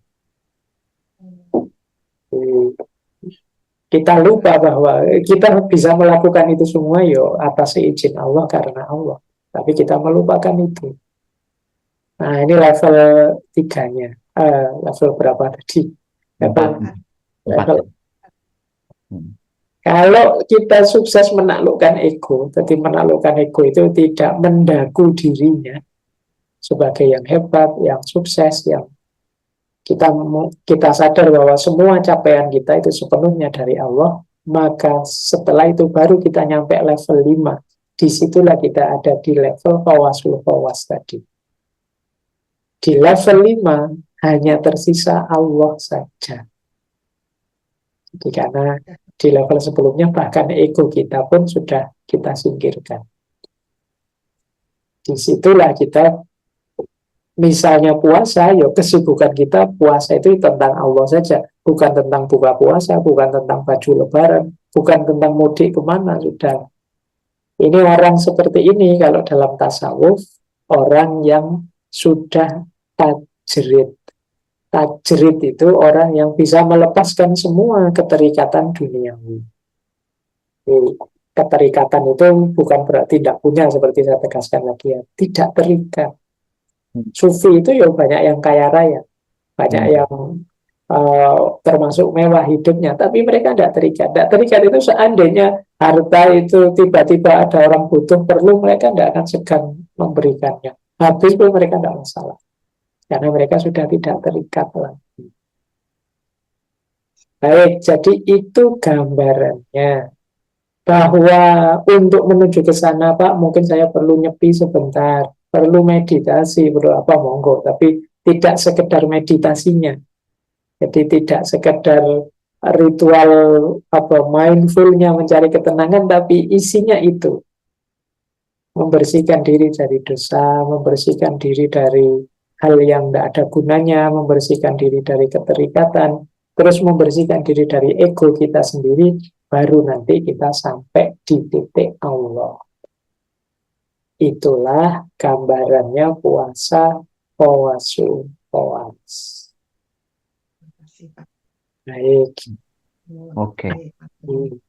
Kita lupa bahwa kita bisa melakukan itu semua yo atas izin Allah karena Allah. Tapi kita melupakan itu. Nah, ini level 3-nya. Level berapa tadi? Empat. Level. Hmm. Kalau kita sukses menaklukkan ego, jadi menaklukkan ego itu tidak mendaku dirinya sebagai yang hebat, yang sukses, yang kita sadar bahwa semua capaian kita itu sepenuhnya dari Allah, maka setelah itu baru kita nyampe level 5. Disitulah kita ada di level fawasul fawas tadi. Di level 5 hanya tersisa Allah saja. Jadi karena di level sebelumnya bahkan ego kita pun sudah kita singkirkan. Disitulah kita misalnya puasa, ya kesibukan kita puasa itu tentang Allah saja, bukan tentang buka puasa, bukan tentang baju lebaran, bukan tentang mudik kemana, sudah. Ini orang seperti ini kalau dalam tasawuf, orang yang sudah tajrid. Tajrid itu orang yang bisa melepaskan semua keterikatan duniawi. Keterikatan itu bukan berarti tidak punya, seperti saya tegaskan lagi ya, tidak terikat. Sufi itu ya banyak yang kaya raya, banyak yang termasuk mewah hidupnya, tapi mereka tidak terikat. Tidak terikat itu seandainya harta itu tiba-tiba ada orang butuh perlu, mereka tidak akan segan memberikannya. Habis pun mereka tidak masalah, karena mereka sudah tidak terikat lagi. Baik, jadi itu gambarannya. Bahwa untuk menuju ke sana Pak, mungkin saya perlu nyepi sebentar, perlu meditasi, perlu apa, monggo. Tapi tidak sekedar meditasinya. Jadi tidak sekedar ritual apa mindfulnya mencari ketenangan, tapi isinya itu. Membersihkan diri dari dosa, membersihkan diri dari hal yang tidak ada gunanya, membersihkan diri dari keterikatan, terus membersihkan diri dari ego kita sendiri, baru nanti kita sampai di titik Allah. Itulah gambarannya puasa fawasul fawas. Baik. Oke. Hmm.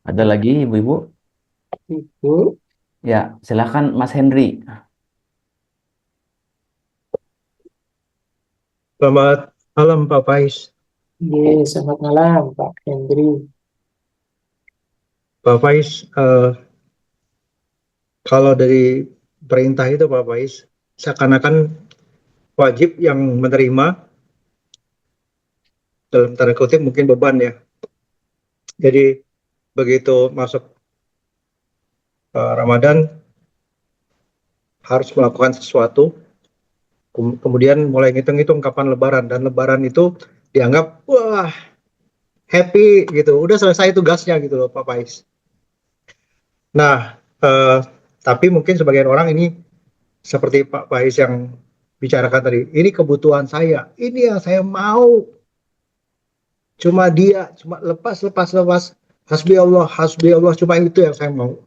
Ada lagi ibu-ibu? Ibu, Ya, silakan Mas Henry. Selamat malam Pak Faiz. Selamat malam Pak Hendri. Pak Faiz, kalau dari perintah itu Pak Faiz, seakan-akan wajib yang menerima, dalam tanda kutip mungkin beban ya. Jadi begitu masuk Ramadan harus melakukan sesuatu, kemudian mulai ngitung-ngitung kapan Lebaran, dan Lebaran itu dianggap wah happy gitu, udah selesai tugasnya gitu loh Pak Faiz. Nah, tapi mungkin sebagian orang ini seperti Pak Faiz yang bicarakan tadi, ini kebutuhan saya, ini yang saya mau, cuma dia, cuma lepas, hasbi Allah, cuma itu yang saya mau.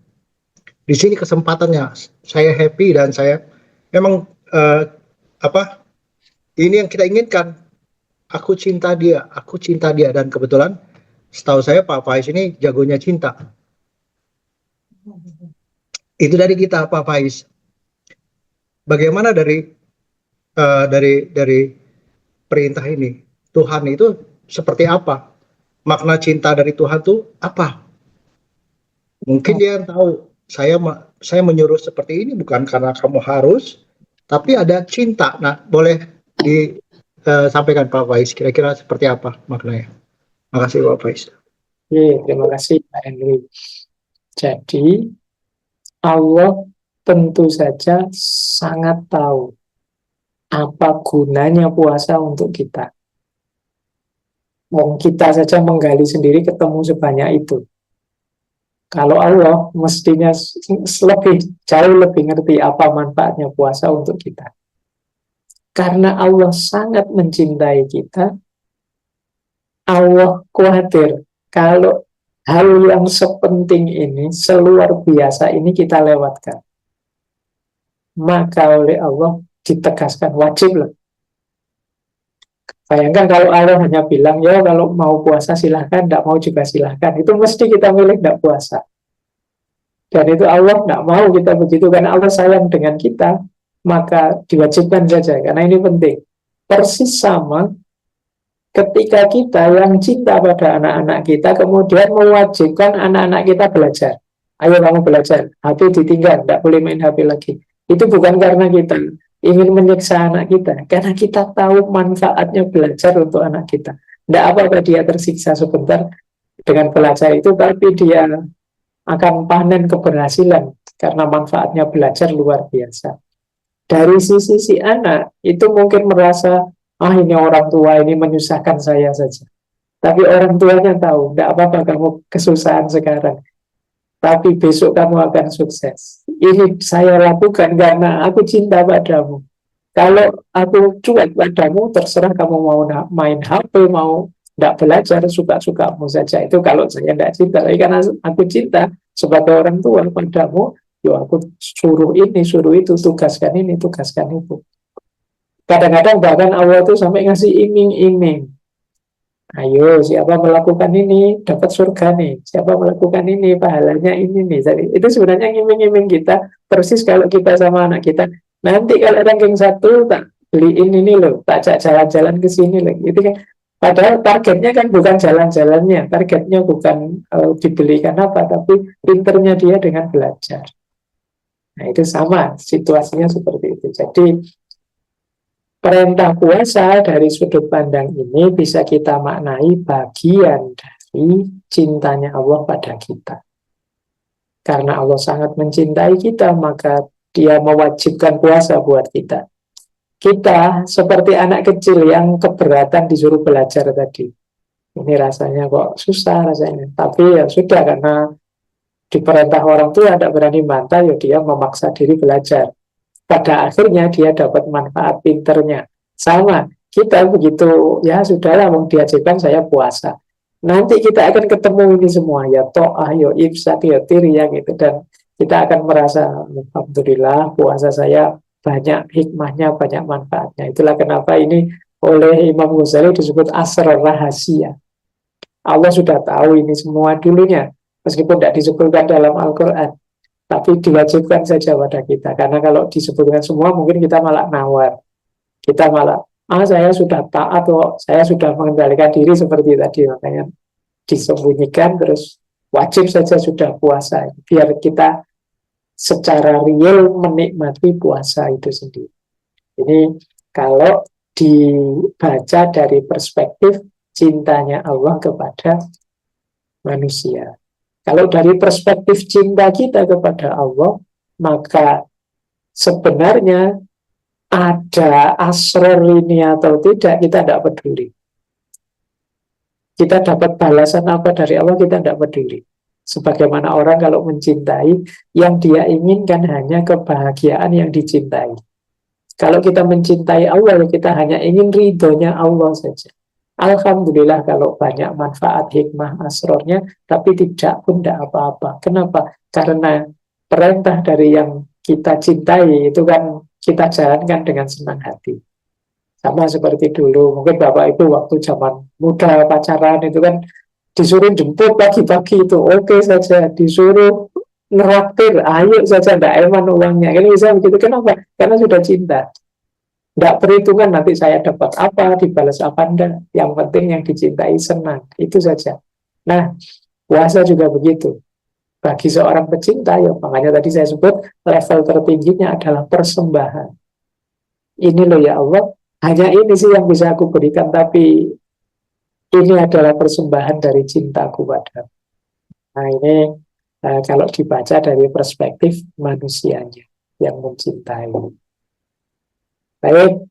Di sini kesempatannya, saya happy dan saya memang ini yang kita inginkan. Aku cinta dia, dan kebetulan setahu saya Pak Faiz ini jagonya cinta. Itu dari kita Pak Faiz. Bagaimana dari perintah ini? Tuhan itu seperti apa? Makna cinta dari Tuhan itu apa? Mungkin dia yang tahu. Saya menyuruh seperti ini bukan karena kamu harus, tapi ada cinta. Nah, boleh disampaikan Pak Faiz, kira-kira seperti apa maknanya? Makasih Pak Faiz. Terima kasih Pak Hendri. Jadi Allah tentu saja sangat tahu apa gunanya puasa untuk kita. Wong kita saja menggali sendiri ketemu sebanyak itu. Kalau Allah mestinya jauh lebih ngerti apa manfaatnya puasa untuk kita. Karena Allah sangat mencintai kita, Allah khawatir kalau hal yang sepenting ini, seluar biasa ini kita lewatkan. Maka oleh Allah ditegaskan, wajib lah. Bayangkan kalau Allah hanya bilang, ya kalau mau puasa silahkan, tidak mau juga silahkan. Itu mesti kita milih tidak puasa. Dan itu Allah tidak mau kita begitu, karena Allah sayang dengan kita, maka diwajibkan saja, karena ini penting. Persis sama ketika kita yang cinta pada anak-anak kita, kemudian mewajibkan anak-anak kita belajar. Ayo kamu belajar, HP ditinggal, tidak boleh main HP lagi. Itu bukan karena kita ingin menyiksa anak kita, karena kita tahu manfaatnya belajar untuk anak kita. Tidak apa-apa dia tersiksa sebentar dengan belajar itu, tapi dia akan panen keberhasilan karena manfaatnya belajar luar biasa. Dari sisi si anak itu mungkin merasa, ini orang tua ini menyusahkan saya saja. Tapi orang tuanya tahu, tidak apa-apa kamu kesusahan sekarang, tapi besok kamu akan sukses. Ini saya lakukan karena aku cinta padamu. Kalau aku cuek padamu, terserah kamu mau main HP, mau tidak belajar, suka-sukamu saja. Itu kalau saya tidak cinta. Tapi karena aku cinta sebagai orang tua padamu, yo aku suruh ini, suruh itu, tugaskan ini, tugaskan itu. Kadang-kadang bahkan Allah itu sampai ngasih iming-iming. Ayo, siapa melakukan ini dapat surga nih. Siapa melakukan ini pahalanya ini nih. Jadi itu sebenarnya iming-iming kita. Persis kalau kita sama anak kita. Nanti kalau ranking 1 tak beliin ini loh, tak ajak jalan-jalan ke sini loh. Itu kan padahal targetnya kan bukan jalan-jalannya, targetnya bukan dibelikan apa, tapi pinternya dia dengan belajar. Nah itu sama situasinya seperti itu. Jadi perintah puasa dari sudut pandang ini bisa kita maknai bagian dari cintanya Allah pada kita. Karena Allah sangat mencintai kita, maka Dia mewajibkan puasa buat kita. Kita seperti anak kecil yang keberatan disuruh belajar tadi. Ini rasanya kok susah rasanya. Tapi ya sudah, karena diperintah orang tua tidak berani bantah, ya dia memaksa diri belajar. Pada akhirnya dia dapat manfaat pinternya. Sama, kita begitu, ya sudahlah mau diajarkan saya puasa. Nanti kita akan ketemu ini semua, ya to'ah, ya imsak, ya tiriyah gitu. Dan kita akan merasa, alhamdulillah puasa saya banyak hikmahnya, banyak manfaatnya. Itulah kenapa ini oleh Imam Ghazali disebut asrar rahasia. Allah sudah tahu ini semua dulunya, meskipun tidak disebutkan dalam Al-Quran. Tapi diwajibkan saja pada kita. Karena kalau disebutkan semua mungkin kita malah nawar. Kita malah saya sudah taat kok, saya sudah mengendalikan diri seperti tadi, makanya disembunyikan terus wajib saja sudah puasa, biar kita secara real menikmati puasa itu sendiri. Ini kalau dibaca dari perspektif cintanya Allah kepada manusia. Kalau dari perspektif cinta kita kepada Allah, maka sebenarnya ada asror ini atau tidak, kita tidak peduli. Kita dapat balasan apa dari Allah, kita tidak peduli. Sebagaimana orang kalau mencintai, yang dia inginkan hanya kebahagiaan yang dicintai. Kalau kita mencintai Allah, kita hanya ingin ridhonya Allah saja. Alhamdulillah kalau banyak manfaat hikmah asrornya, tapi tidak pun tidak apa-apa. Kenapa? Karena perintah dari yang kita cintai itu kan kita jalankan dengan senang hati. Sama seperti dulu, mungkin Bapak Ibu waktu zaman muda pacaran itu kan disuruh jemput pagi-pagi itu oke saja, disuruh neraktir, ayo saja, tidak eman uangnya. Kan bisa begitu, kenapa? Karena sudah cinta. Tidak perhitungan nanti saya dapat apa, dibalas apa enggak. Yang penting yang dicintai senang, itu saja. Nah, puasa juga begitu. Bagi seorang pecinta, ya makanya tadi saya sebut level tertingginya adalah persembahan. Ini loh ya Allah, hanya ini sih yang bisa aku berikan, tapi ini adalah persembahan dari cintaku padamu. Nah ini kalau dibaca dari perspektif manusianya yang mencintai. Baik,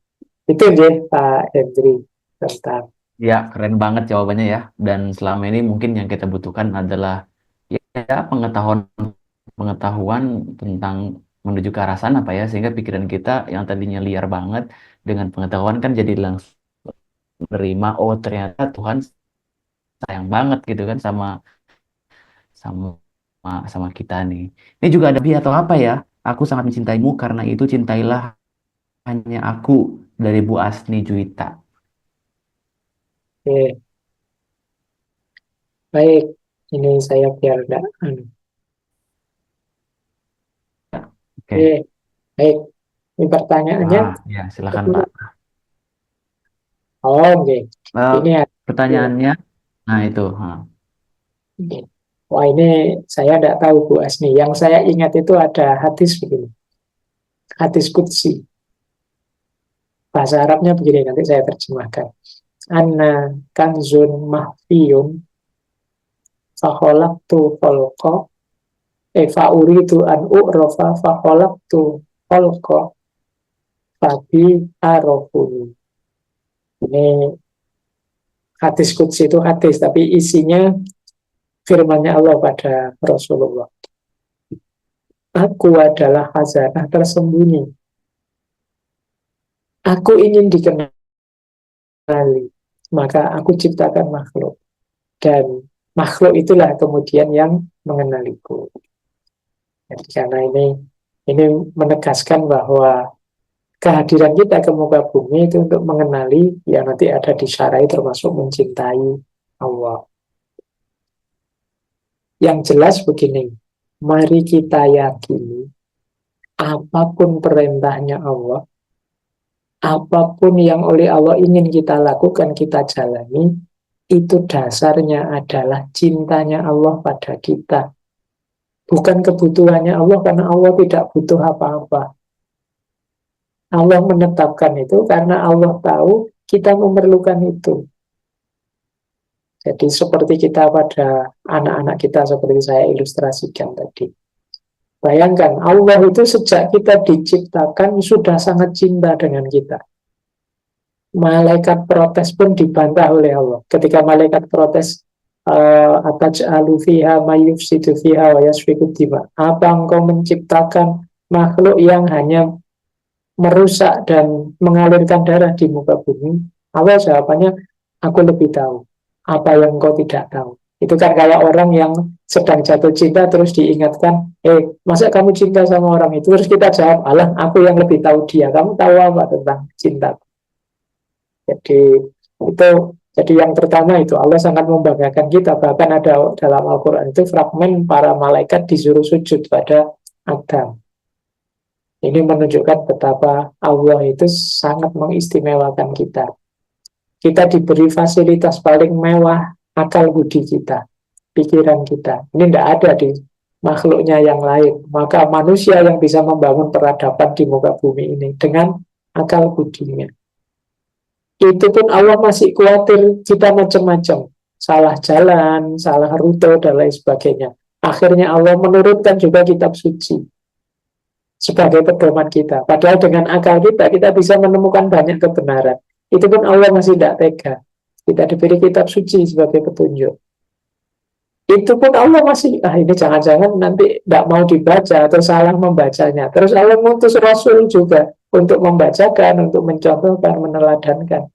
itu dia Pak Hendri tentang Ya, keren banget jawabannya ya. Dan selama ini mungkin yang kita butuhkan adalah ya pengetahuan tentang menuju ke arah sana, Pak ya, sehingga pikiran kita yang tadinya liar banget dengan pengetahuan kan jadi langsung menerima, oh ternyata Tuhan sayang banget gitu kan sama sama sama kita nih. Ini juga ada atau apa ya? Aku sangat mencintaimu karena itu cintailah hanya aku dari Bu Asni Juwita. baik. Ini saya biar enggak Oke. baik. Ini pertanyaannya. Ya silakan Pak. Oh, oke. Ini Pertanyaannya, nah itu. Wah, ini saya tidak tahu Bu Asni. Yang saya ingat itu ada hadis begini. Hadis Qudsi. Bahasa Arabnya begini, nanti saya terjemahkan. Anna kanzun mahfiyun fakholaktu kholqa fa'uridu an u'rofa fakholaktu kholqa fabi arofuni. Ini hadis Qudsi itu hadis, tapi isinya firman-Nya Allah pada Rasulullah. Aku adalah khazanah tersembunyi. Aku ingin dikenali, maka aku ciptakan makhluk. Dan makhluk itulah kemudian yang mengenaliku. Jadi karena ini menegaskan bahwa kehadiran kita ke muka bumi itu untuk mengenali yang nanti ada disyarai termasuk mencintai Allah. Yang jelas begini, mari kita yakini apapun perintahnya Allah, apapun yang oleh Allah ingin kita lakukan, kita jalani, itu dasarnya adalah cintanya Allah pada kita. Bukan kebutuhannya Allah, karena Allah tidak butuh apa-apa. Allah menetapkan itu karena Allah tahu kita memerlukan itu. Jadi seperti kita pada anak-anak kita, seperti saya ilustrasikan tadi. Bayangkan, Allah itu sejak kita diciptakan sudah sangat cinta dengan kita. Malaikat protes pun dibantah oleh Allah. Ketika malaikat protes, ataj'alu fiha mayyufsidu fiha wa yasfiku dima. Apa engkau menciptakan makhluk yang hanya merusak dan mengalirkan darah di muka bumi? Allah jawabannya, aku lebih tahu apa yang engkau tidak tahu. Itu kan kayak orang yang sedang jatuh cinta terus diingatkan, masa kamu cinta sama orang itu? Terus kita jawab, alah, aku yang lebih tahu dia. Kamu tahu apa tentang cinta? Jadi yang pertama itu Allah sangat membanggakan kita. Bahkan ada dalam Al-Quran itu fragmen para malaikat disuruh sujud pada Adam. Ini menunjukkan betapa Allah itu sangat mengistimewakan kita. Kita diberi fasilitas paling mewah, akal budi kita, pikiran kita. Ini tidak ada di makhluknya yang lain. Maka manusia yang bisa membangun peradaban di muka bumi ini dengan akal budinya. Itu pun Allah masih khawatir kita macam-macam. Salah jalan, salah rute, dan lain sebagainya. Akhirnya Allah menurunkan juga kitab suci sebagai pedoman kita. Padahal dengan akal kita bisa menemukan banyak kebenaran. Itu pun Allah masih tidak tega. Kita diberi kitab suci sebagai petunjuk. Itu pun Allah masih, ini jangan-jangan nanti tidak mau dibaca atau salah membacanya. Terus Allah mengutus Rasul juga untuk membacakan, untuk mencontohkan, meneladankan,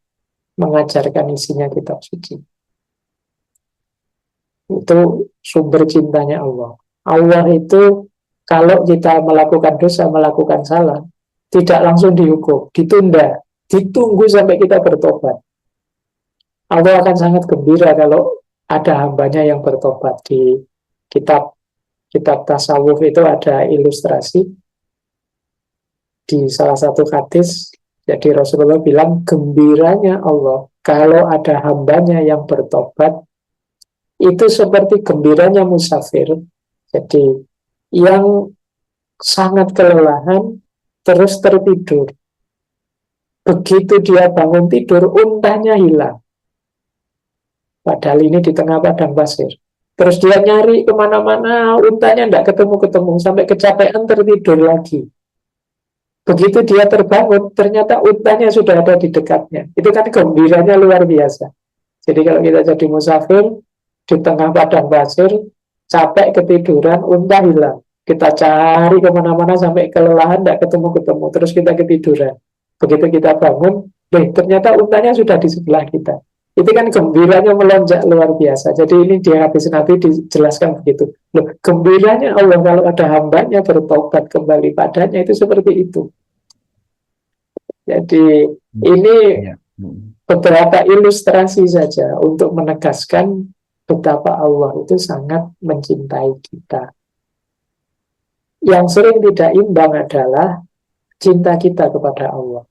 mengajarkan isinya kitab suci. Itu sumber cintanya Allah. Allah itu kalau kita melakukan dosa, melakukan salah, tidak langsung dihukum, ditunda, ditunggu sampai kita bertobat. Allah akan sangat gembira kalau ada hambanya yang bertobat. Di kitab tasawuf itu ada ilustrasi di salah satu hadis. Jadi Rasulullah bilang gembiranya Allah kalau ada hambanya yang bertobat itu seperti gembiranya musafir. Jadi yang sangat kelelahan terus tertidur. Begitu dia bangun tidur, untanya hilang. Padahal ini di tengah padang pasir. Terus dia nyari kemana-mana, untanya tidak ketemu-ketemu, sampai kecapean tertidur lagi. Begitu dia terbangun, ternyata untanya sudah ada di dekatnya. Itu kan gembiranya luar biasa. Jadi kalau kita jadi musafir, di tengah padang pasir, capek ketiduran, unta hilang. Kita cari kemana-mana sampai kelelahan, tidak ketemu-ketemu. Terus kita ketiduran. Begitu kita bangun, ternyata untanya sudah di sebelah kita. Itu kan gembiranya melonjak luar biasa. Jadi ini di hadis Nabi dijelaskan begitu. Loh, gembiranya Allah kalau ada hambanya bertobat kembali padanya itu seperti itu. Jadi ini beberapa ilustrasi saja untuk menegaskan betapa Allah itu sangat mencintai kita. Yang sering tidak imbang adalah cinta kita kepada Allah.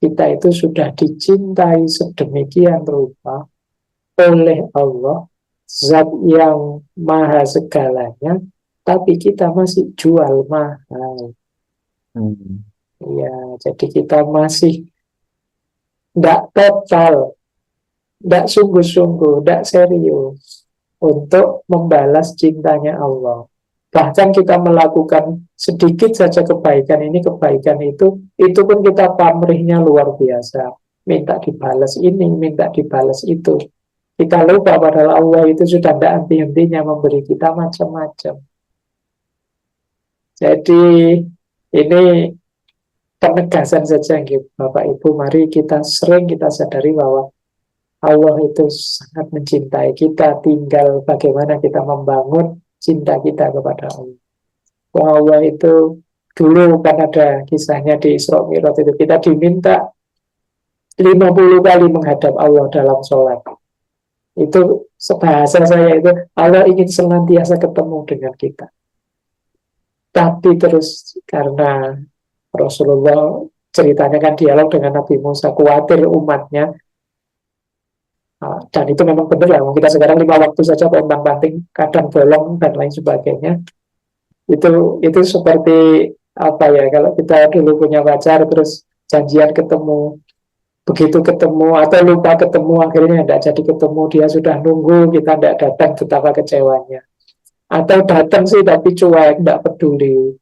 Kita itu sudah dicintai sedemikian rupa oleh Allah, zat yang maha segalanya, tapi kita masih jual mahal. Ya, jadi kita masih tidak total, tidak sungguh-sungguh, tidak serius untuk membalas cintanya Allah. Bahkan kita melakukan sedikit saja kebaikan ini, kebaikan itu pun kita pamrihnya luar biasa. Minta dibalas ini, minta dibalas itu. Kita lupa padahal Allah itu sudah tidak henti-hentinya memberi kita macam-macam. Jadi ini penegasan saja gitu, Bapak Ibu. Mari kita sadari bahwa Allah itu sangat mencintai kita. Tinggal bagaimana kita membangun cinta kita kepada Allah. Allah itu dulu kan ada kisahnya di Isra Mi'raj itu kita diminta 50 kali menghadap Allah dalam sholat. Itu bahasa saya itu Allah ingin senantiasa ketemu dengan kita. Tapi terus karena Rasulullah ceritanya kan dialog dengan Nabi Musa, khawatir umatnya. Dan itu memang benar ya, kita sekarang 5 waktu saja pontang-panting, kadang bolong dan lain sebagainya. Itu seperti apa ya, kalau kita dulu punya pacar terus janjian ketemu, begitu ketemu atau lupa ketemu akhirnya tidak jadi ketemu, dia sudah nunggu kita tidak datang, betapa kecewanya. Atau datang sih tapi cuek, tidak peduli.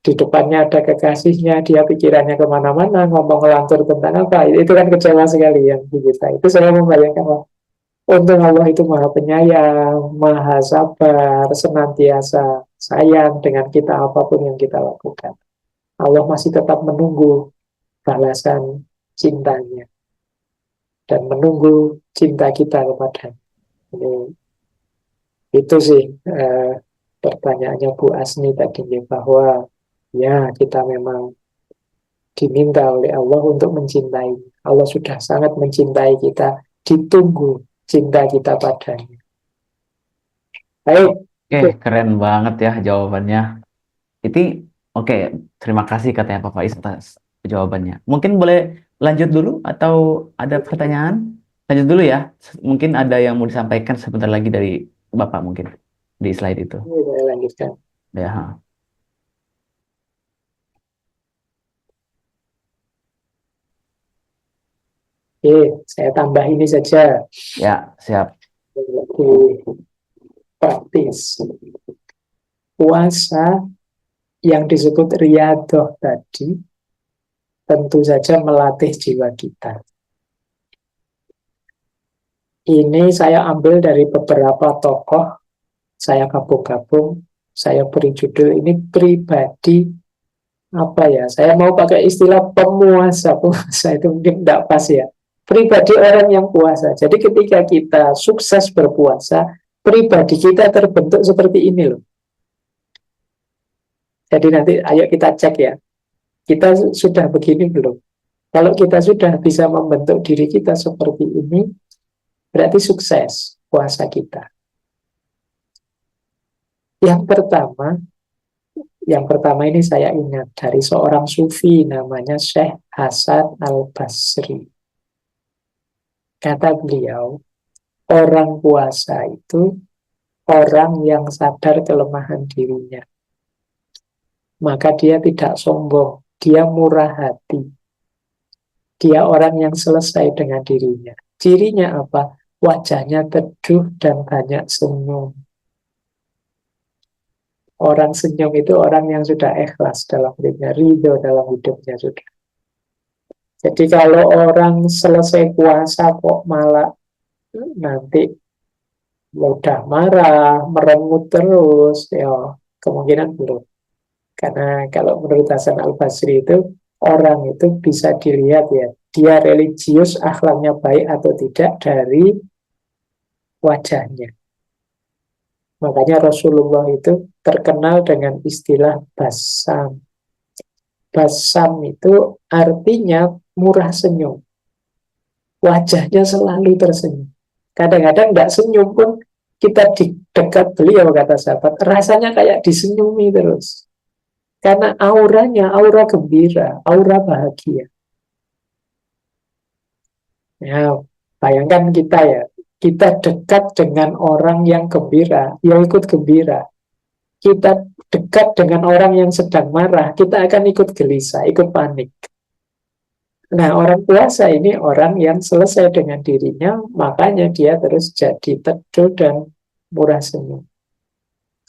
Di depannya ada kekasihnya, dia pikirannya kemana-mana, ngomong ngelantur tentang apa, itu kan kecewa sekali yang di kita. Itu saya membayangkan, untung Allah itu maha penyayang, maha sabar, senantiasa sayang dengan kita apapun yang kita lakukan. Allah masih tetap menunggu balasan cintanya dan menunggu cinta kita kepadanya. Itu sih pertanyaannya Bu Asni tadi, bahwa ya, kita memang diminta oleh Allah untuk mencintai. Allah sudah sangat mencintai kita. Ditunggu cinta kita padanya. Baik. Oke, keren banget ya jawabannya. Itu Oke, terima kasih katanya Pak Faiz atas jawabannya. Mungkin boleh lanjut dulu atau ada pertanyaan? Lanjut dulu ya. Mungkin ada yang mau disampaikan sebentar lagi dari Bapak mungkin di slide itu. Ini saya lanjutkan. Ya, ha. Oke, saya tambah ini saja. Ya, siap. Lebih praktis. Puasa yang disebut riyadoh tadi tentu saja melatih jiwa kita. Ini saya ambil dari beberapa tokoh, saya gabung-gabung, saya beri judul ini pribadi apa ya? Saya mau pakai istilah pemuasa, pemuasa itu mungkin tidak pas ya. Pribadi orang yang puasa. Jadi ketika kita sukses berpuasa, pribadi kita terbentuk seperti ini loh. Jadi nanti ayo kita cek ya. Kita sudah begini belum? Kalau kita sudah bisa membentuk diri kita seperti ini, berarti sukses puasa kita. Yang pertama, ini saya ingat dari seorang sufi namanya Syekh Hasan Al-Basri. Kata beliau, orang puasa itu orang yang sadar kelemahan dirinya. Maka dia tidak sombong, dia murah hati. Dia orang yang selesai dengan dirinya. Cirinya apa? Wajahnya teduh dan banyak senyum. Orang senyum itu orang yang sudah ikhlas dalam hidupnya, ridho dalam hidupnya sudah. Jadi kalau orang selesai puasa kok malah nanti mudah marah, merengut terus, ya kemungkinan belum. Karena kalau menurut Hasan Al-Basri itu, orang itu bisa dilihat ya, dia religius, akhlaknya baik atau tidak dari wajahnya. Makanya Rasulullah itu terkenal dengan istilah basam. Basam itu artinya murah senyum. Wajahnya selalu tersenyum. Kadang-kadang tidak senyum pun kita di dekat beliau, kata sahabat, rasanya kayak disenyumi terus. Karena auranya, aura gembira, aura bahagia. Ya, bayangkan kita ya, kita dekat dengan orang yang gembira, yang ikut gembira. Kita dekat dengan orang yang sedang marah, kita akan ikut gelisah, ikut panik. Nah, orang puasa ini orang yang selesai dengan dirinya, makanya dia terus jadi teduh dan murah senyum.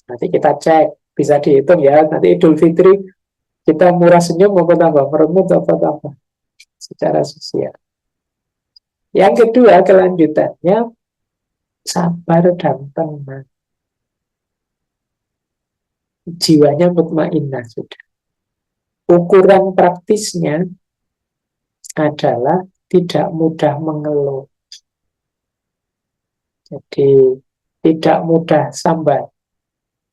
Nanti kita cek, bisa dihitung ya, nanti Idul Fitri kita murah senyum apa tambah, merengut apa tambah, secara sosial. Yang kedua, kelanjutannya, sabar dan tenang. Jiwanya mutmainnah sudah. Ukuran praktisnya adalah tidak mudah mengeluh. Jadi tidak mudah sambat.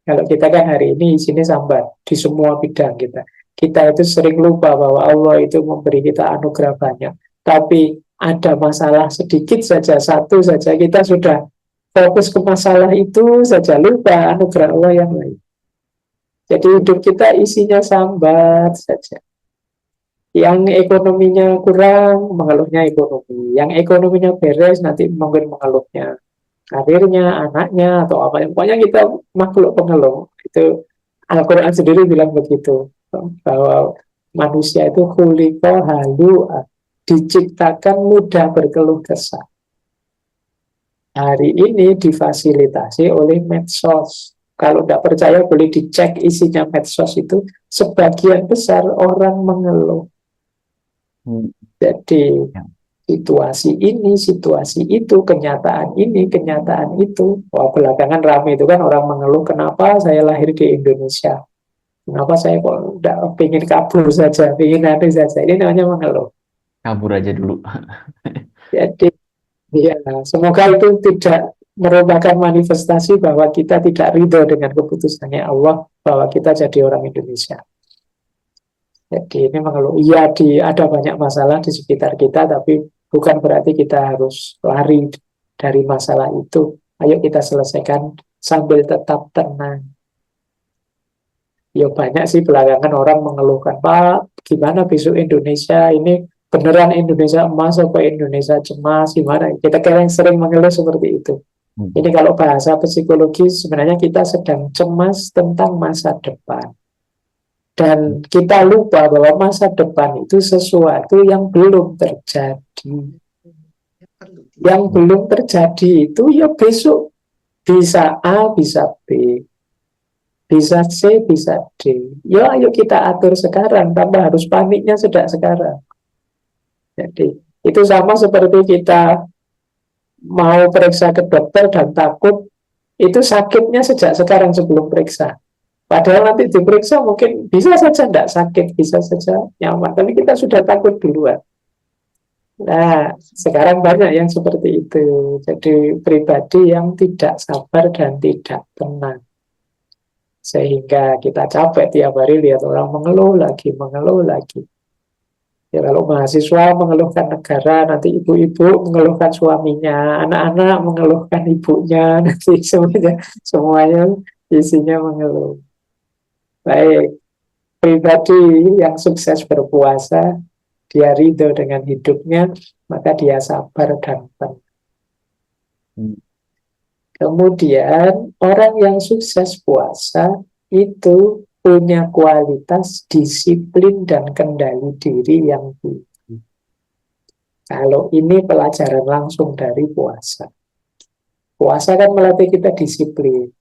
Kalau kita kan hari ini sini sambat di semua bidang kita. Kita itu sering lupa bahwa Allah itu memberi kita anugerah banyak. Tapi ada masalah sedikit saja, satu saja, kita sudah fokus ke masalah itu saja, lupa anugerah Allah yang lain. Jadi hidup kita isinya sambat saja. Yang ekonominya kurang, mengeluhnya ekonomi. Yang ekonominya beres, nanti mungkin mengeluhnya karirnya, anaknya, atau apa. Pokoknya kita makhluk pengeluh. Itu Al-Quran sendiri bilang begitu. Bahwa manusia itu khuliqa halu'a, diciptakan mudah berkeluh kesah. Hari ini difasilitasi oleh medsos. Kalau tidak percaya boleh dicek isinya medsos itu. Sebagian besar orang mengeluh. Jadi Ya. situasi ini, situasi itu, kenyataan ini, kenyataan itu. Wah, belakangan ramai itu kan orang mengeluh, kenapa saya lahir di Indonesia? Kenapa saya kok tidak ingin kabur saja, ingin ada saja. Ini namanya mengeluh. Kabur aja dulu. Jadi, ya, semoga itu tidak merupakan manifestasi bahwa kita tidak ridho dengan keputusannya Allah, bahwa kita jadi orang Indonesia. Jadi ini mengeluh. Iya, ada banyak masalah di sekitar kita, tapi bukan berarti kita harus lari dari masalah itu. Ayo kita selesaikan sambil tetap tenang. Ya banyak sih belakangan orang mengeluhkan, Pak, gimana besok Indonesia ini beneran Indonesia emas apa Indonesia cemas, gimana? Kita kira yang sering mengeluh seperti itu. Ini kalau bahasa psikologi sebenarnya kita sedang cemas tentang masa depan. Dan kita lupa bahwa masa depan itu sesuatu yang belum terjadi. Yang belum terjadi itu ya besok bisa A, bisa B, bisa C, bisa D. Ya ayo kita atur sekarang, tanpa harus paniknya sejak sekarang. Jadi itu sama seperti kita mau periksa ke dokter dan takut, itu sakitnya sejak sekarang sebelum periksa. Padahal nanti diperiksa mungkin bisa saja tidak sakit, bisa saja nyaman. Tapi kita sudah takut duluan. Nah, sekarang banyak yang seperti itu. Jadi pribadi yang tidak sabar dan tidak tenang. Sehingga kita capek tiap hari lihat orang mengeluh lagi, mengeluh lagi. Ya kalau mahasiswa mengeluhkan negara, nanti ibu-ibu mengeluhkan suaminya, anak-anak mengeluhkan ibunya, nanti semuanya isinya mengeluh. Baik, pribadi yang sukses berpuasa, dia ridho dengan hidupnya, maka dia sabar dan tenang. Kemudian orang yang sukses puasa itu punya kualitas disiplin dan kendali diri yang tinggi. Kalau ini pelajaran langsung dari puasa. Puasa kan melatih kita disiplin.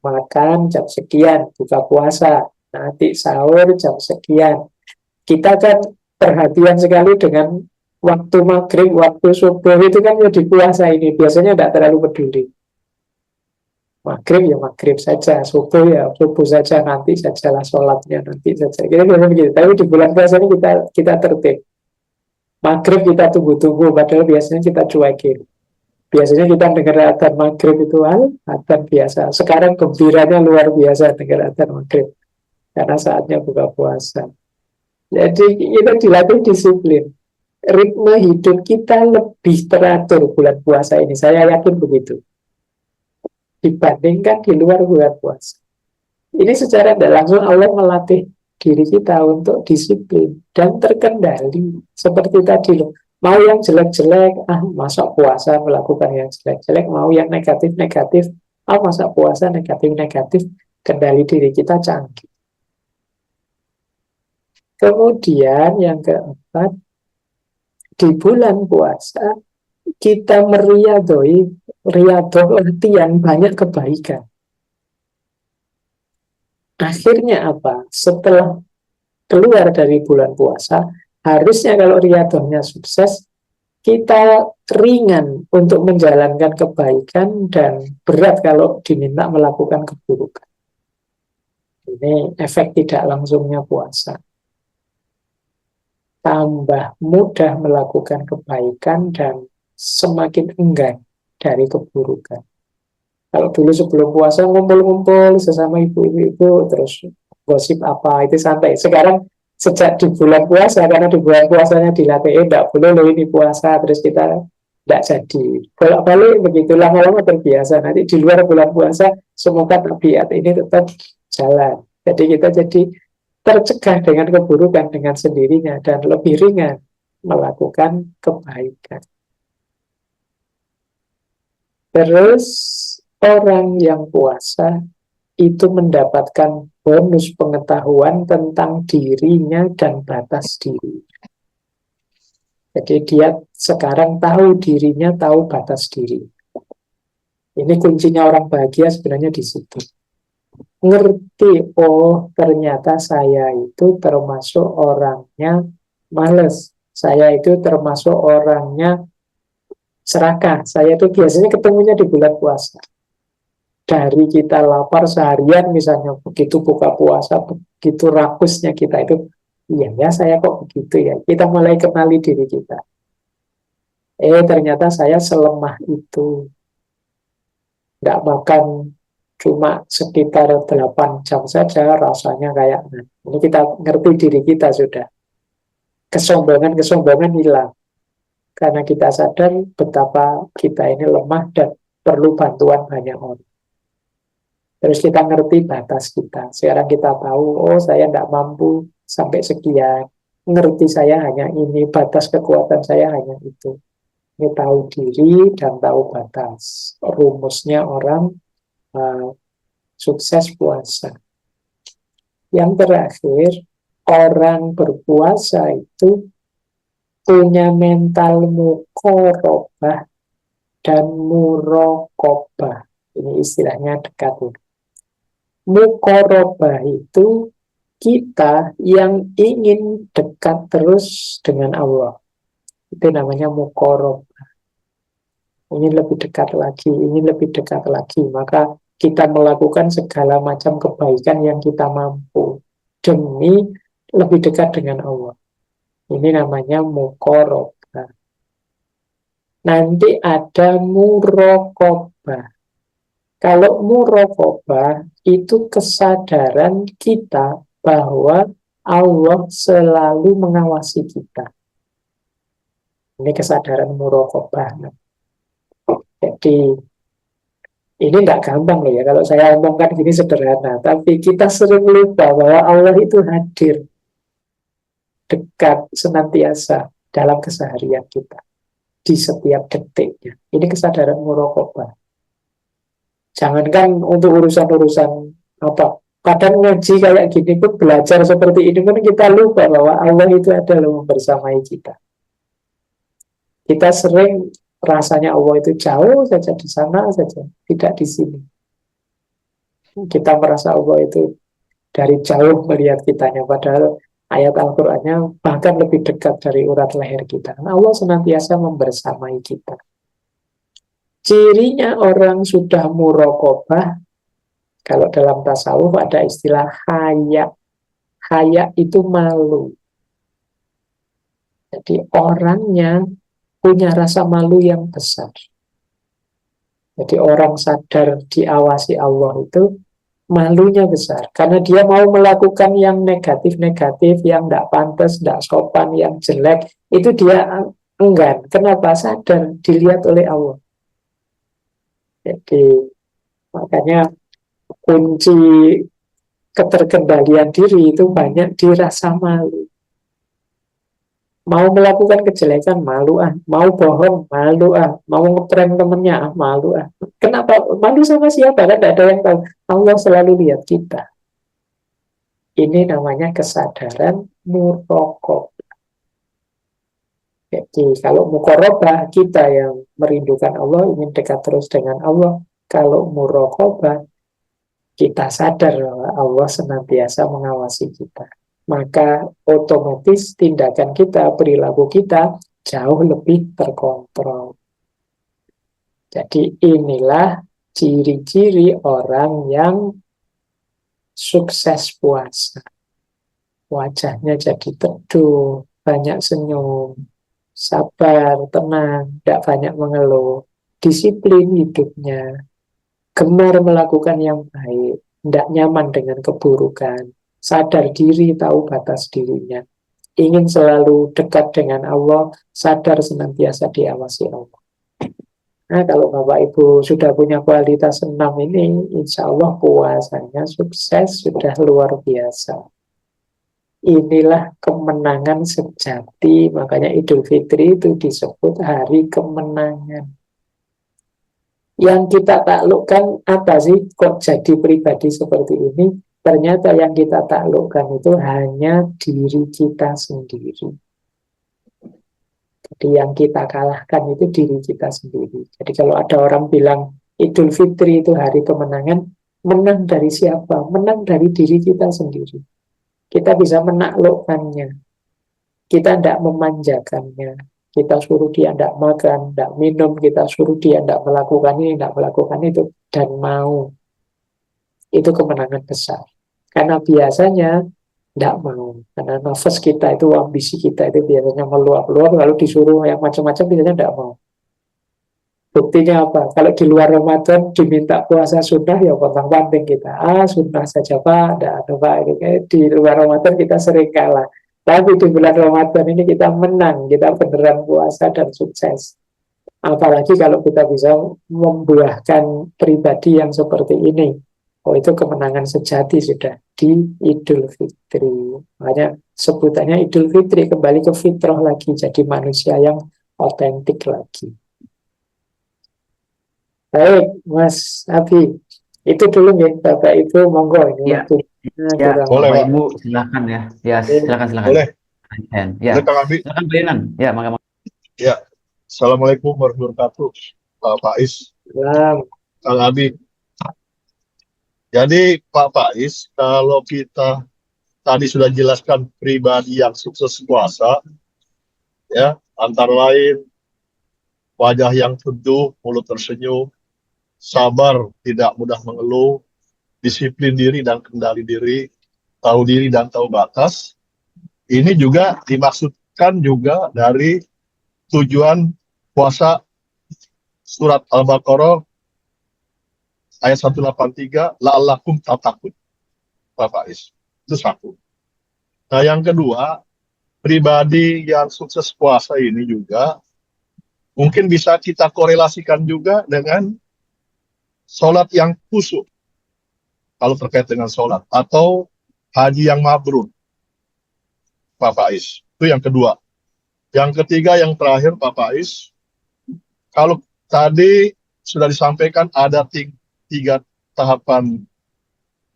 Makan jam sekian, buka puasa. Nanti sahur jam sekian. Kita kan perhatian sekali dengan waktu maghrib, waktu subuh itu kan ya di puasa ini. Biasanya tidak terlalu peduli. Maghrib ya maghrib saja, subuh ya subuh saja, nanti sajalah sholatnya nanti saja. Kita biasanya begitu. Tapi di bulan puasa ini kita tertib. Maghrib kita tunggu-tunggu, padahal biasanya kita cuekin. Biasanya kita dengar adzan maghrib itu adzan biasa. Sekarang gembiranya luar biasa dengar adzan maghrib karena saatnya buka puasa. Jadi kita dilatih disiplin. Ritme hidup kita lebih teratur bulan puasa ini. Saya yakin begitu. Dibandingkan di luar bulan puasa. Ini secara tidak langsung Allah melatih diri kita untuk disiplin dan terkendali. Seperti tadi loh, mau yang jelek-jelek, masa puasa melakukan yang jelek-jelek, mau yang negatif-negatif, masa puasa negatif-negatif, kendali diri kita canggih. Kemudian yang keempat, di bulan puasa kita meriadoi, riadoh latihan banyak kebaikan. Akhirnya apa? Setelah keluar dari bulan puasa, harusnya kalau riadohnya sukses, kita ringan untuk menjalankan kebaikan dan berat kalau diminta melakukan keburukan. Ini efek tidak langsungnya puasa. Tambah mudah melakukan kebaikan dan semakin enggan dari keburukan. Kalau dulu sebelum puasa ngumpul-ngumpul sesama ibu-ibu terus gosip apa itu santai. Sekarang sejak di bulan puasa, karena di bulan puasanya dilatih, tidak boleh loh ini puasa, terus kita tidak jadi. Bolak-balik begitu, lama-lama terbiasa. Nanti di luar bulan puasa semoga tabiat ini tetap jalan. Jadi kita jadi tercegah dengan keburukan dengan sendirinya dan lebih ringan melakukan kebaikan. Terus orang yang puasa itu mendapatkan bonus pengetahuan tentang dirinya dan batas diri. Jadi dia sekarang tahu dirinya, tahu batas diri. Ini kuncinya orang bahagia sebenarnya di situ. Ngerti, oh ternyata saya itu termasuk orangnya males. Saya itu termasuk orangnya serakah. Saya itu biasanya ketemunya di bulan puasa. Dari kita lapar seharian misalnya, begitu buka puasa, begitu rakusnya kita itu, iya ya saya kok begitu ya. Kita mulai kenali diri kita. Ternyata saya selemah itu. Nggak makan cuma sekitar 8 jam saja, rasanya kayak, ini kita ngerti diri kita sudah. Kesombongan-kesombongan hilang. Karena kita sadar betapa kita ini lemah dan perlu bantuan banyak orang. Terus kita ngerti batas kita. Sekarang kita tahu, oh saya tidak mampu sampai sekian. Ngerti saya hanya ini, batas kekuatan saya hanya itu. Ini tahu diri dan tahu batas. Rumusnya orang sukses puasa. Yang terakhir, orang berpuasa itu punya mental mukorobah dan murokobah. Ini istilahnya dekat. Mukorobah itu kita yang ingin dekat terus dengan Allah. Itu namanya mukorobah. Ingin lebih dekat lagi, ingin lebih dekat lagi. Maka kita melakukan segala macam kebaikan yang kita mampu demi lebih dekat dengan Allah. Ini namanya mukorobah. Nanti ada murokobah. Kalau murokobah itu kesadaran kita bahwa Allah selalu mengawasi kita. Ini kesadaran murokobah. Jadi ini nggak gampang loh ya. Kalau saya omongkan gini sederhana, tapi kita sering lupa bahwa Allah itu hadir, dekat, senantiasa dalam keseharian kita di setiap detiknya. Ini kesadaran murokobah. Jangankan untuk urusan-urusan apa, kadang ngaji kayak gini pun, belajar seperti ini pun kita lupa bahwa Allah itu ada loh bersamai kita. Kita sering rasanya Allah itu jauh saja, di sana saja, tidak di sini. Kita merasa Allah itu dari jauh melihat kitanya, padahal ayat Al-Qur'annya bahkan lebih dekat dari urat leher kita. Allah senantiasa membersamai kita. Cirinya orang sudah murokobah, kalau dalam tasawuf ada istilah haya. Haya itu malu. Jadi orangnya punya rasa malu yang besar. Jadi orang sadar diawasi Allah itu malunya besar. Karena dia mau melakukan yang negatif-negatif, yang tidak pantas, tidak sopan, yang jelek, itu dia enggan. Kenapa? Sadar dilihat oleh Allah. Jadi makanya kunci keterkendalian diri itu banyak dirasa malu. Mau melakukan kejelekan, malu mau bohong, malu mau ngeprank temennya, malu Kenapa? Malu sama siapa? Kan tidak ada yang tahu. Allah selalu lihat kita. Ini namanya kesadaran murokobah. Jadi kalau mukorobah, kita yang merindukan Allah, ingin dekat terus dengan Allah. Kalau murokobah, kita sadar bahwa Allah senantiasa mengawasi kita. Maka otomatis tindakan kita, perilaku kita jauh lebih terkontrol. Jadi inilah ciri-ciri orang yang sukses puasa. Wajahnya jadi teduh, banyak senyum, sabar, tenang, tidak banyak mengeluh, disiplin hidupnya, gemar melakukan yang baik, tidak nyaman dengan keburukan, sadar diri, tahu batas dirinya, ingin selalu dekat dengan Allah, sadar senantiasa diawasi Allah. Nah, kalau Bapak Ibu sudah punya kualitas 6 ini, insya Allah puasanya sukses, sudah luar biasa. Inilah kemenangan sejati, makanya Idul Fitri itu disebut hari kemenangan. Yang kita taklukkan apa sih? Kok jadi pribadi seperti ini? Ternyata yang kita taklukkan itu hanya diri kita sendiri. Jadi yang kita kalahkan itu diri kita sendiri. Jadi kalau ada orang bilang Idul Fitri itu hari kemenangan, menang dari siapa? Menang dari diri kita sendiri. Kita bisa menaklukkannya. Kita tidak memanjakannya. Kita suruh dia tidak makan, tidak minum. Kita suruh dia tidak melakukan ini, tidak melakukan itu. Dan mau. Itu kemenangan besar. Karena biasanya tidak mau. Karena nafas kita itu, ambisi kita itu biasanya meluap-luap. Kalau disuruh yang macam-macam, biasanya tidak mau. Buktinya apa? Kalau di luar Ramadan diminta puasa sunnah, ya pontang-panting kita. Sunnah saja Pak, tidak ada Pak. Di luar Ramadan kita sering kalah. Tapi di bulan Ramadan ini kita menang, kita beneran puasa dan sukses. Apalagi kalau kita bisa membuahkan pribadi yang seperti ini. Oh, itu kemenangan sejati sudah di Idul Fitri. Makanya sebutannya Idul Fitri, kembali ke fitrah lagi, jadi manusia yang otentik lagi. Baik, Mas Abi. Itu dulu nih, Bapak Ibu, monggo ini Ya, waktunya ya, kurang. Boleh, Bapak Pak. Ibu silakan ya. Ya, Oke, silakan. Boleh. Ya, Boleh, Kang Abi. silakan Pak Yonan. Ya, maka. Ya. Assalamualaikum warahmatullahi wabarakatuh. Pak Faiz, salam. Kang Abi. Jadi Pak Faiz, kalau kita tadi sudah jelaskan pribadi yang sukses puasa, ya, antara lain wajah yang teduh, mulut tersenyum, sabar, tidak mudah mengeluh, disiplin diri dan kendali diri, tahu diri dan tahu batas. Ini juga dimaksudkan juga dari tujuan puasa surat Al-Baqarah ayat 183, la'allakum tattaqun, Pak Faiz. Itu satu. Nah, yang kedua, pribadi yang sukses puasa ini juga mungkin bisa kita korelasikan juga dengan sholat yang khusyuk, kalau terkait dengan sholat, atau haji yang mabrur, Pak Faiz. Itu yang kedua. Yang ketiga, yang terakhir, Pak Faiz, kalau tadi sudah disampaikan ada tiga tahapan,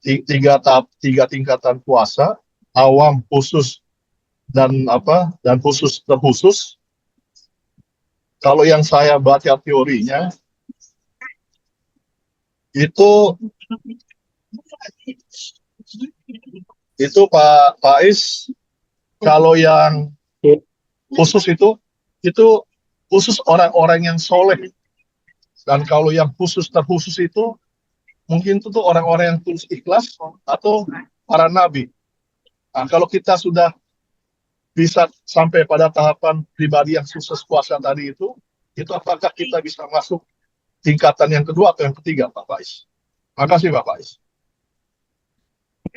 tiga tingkatan puasa, awam, khusus, dan khusus terkhusus. Kalau yang saya baca teorinya itu Pak Faiz, kalau yang khusus itu khusus orang-orang yang soleh, dan kalau yang khusus terkhusus itu mungkin itu tuh orang-orang yang tulus ikhlas atau para nabi. Nah, kalau kita sudah bisa sampai pada tahapan pribadi yang sukses puasa tadi itu apakah kita bisa masuk tingkatan yang kedua atau yang ketiga, Pak Faiz? Makasih, Pak Faiz.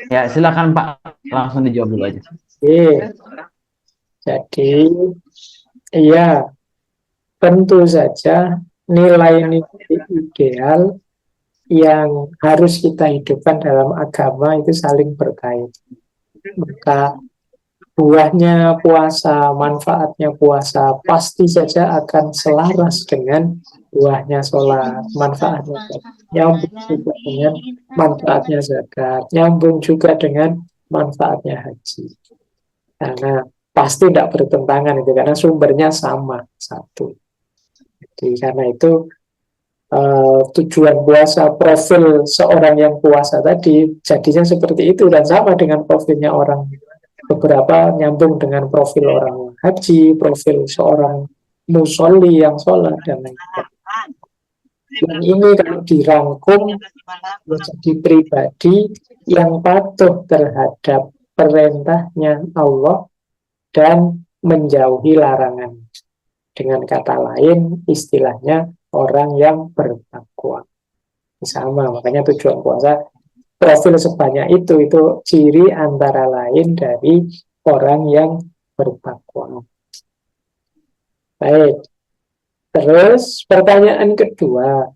Ya, silakan Pak. Langsung dijawab dulu aja. Oke, jadi iya, tentu saja nilai-nilai ideal yang harus kita hidupkan dalam agama itu saling berkait. Maka buahnya puasa, manfaatnya puasa pasti saja akan selaras dengan buahnya sholat, manfaatnya sholat. Nyambung juga dengan manfaatnya zakat, nyambung juga dengan manfaatnya haji. Karena pasti tidak bertentangan itu, karena sumbernya sama, satu. Jadi karena itu tujuan puasa, profil seorang yang puasa tadi jadinya seperti itu, dan sama dengan profilnya orang, beberapa nyambung dengan profil orang haji, profil seorang musolli yang sholat dan lain-lain. Dan ini kalau dirangkum menjadi pribadi yang patuh terhadap perintahnya Allah dan menjauhi larangan. Dengan kata lain, istilahnya orang yang bertakwa. Sama, makanya tujuan puasa profil sebanyak itu ciri antara lain dari orang yang bertakwa. Baik. Terus pertanyaan kedua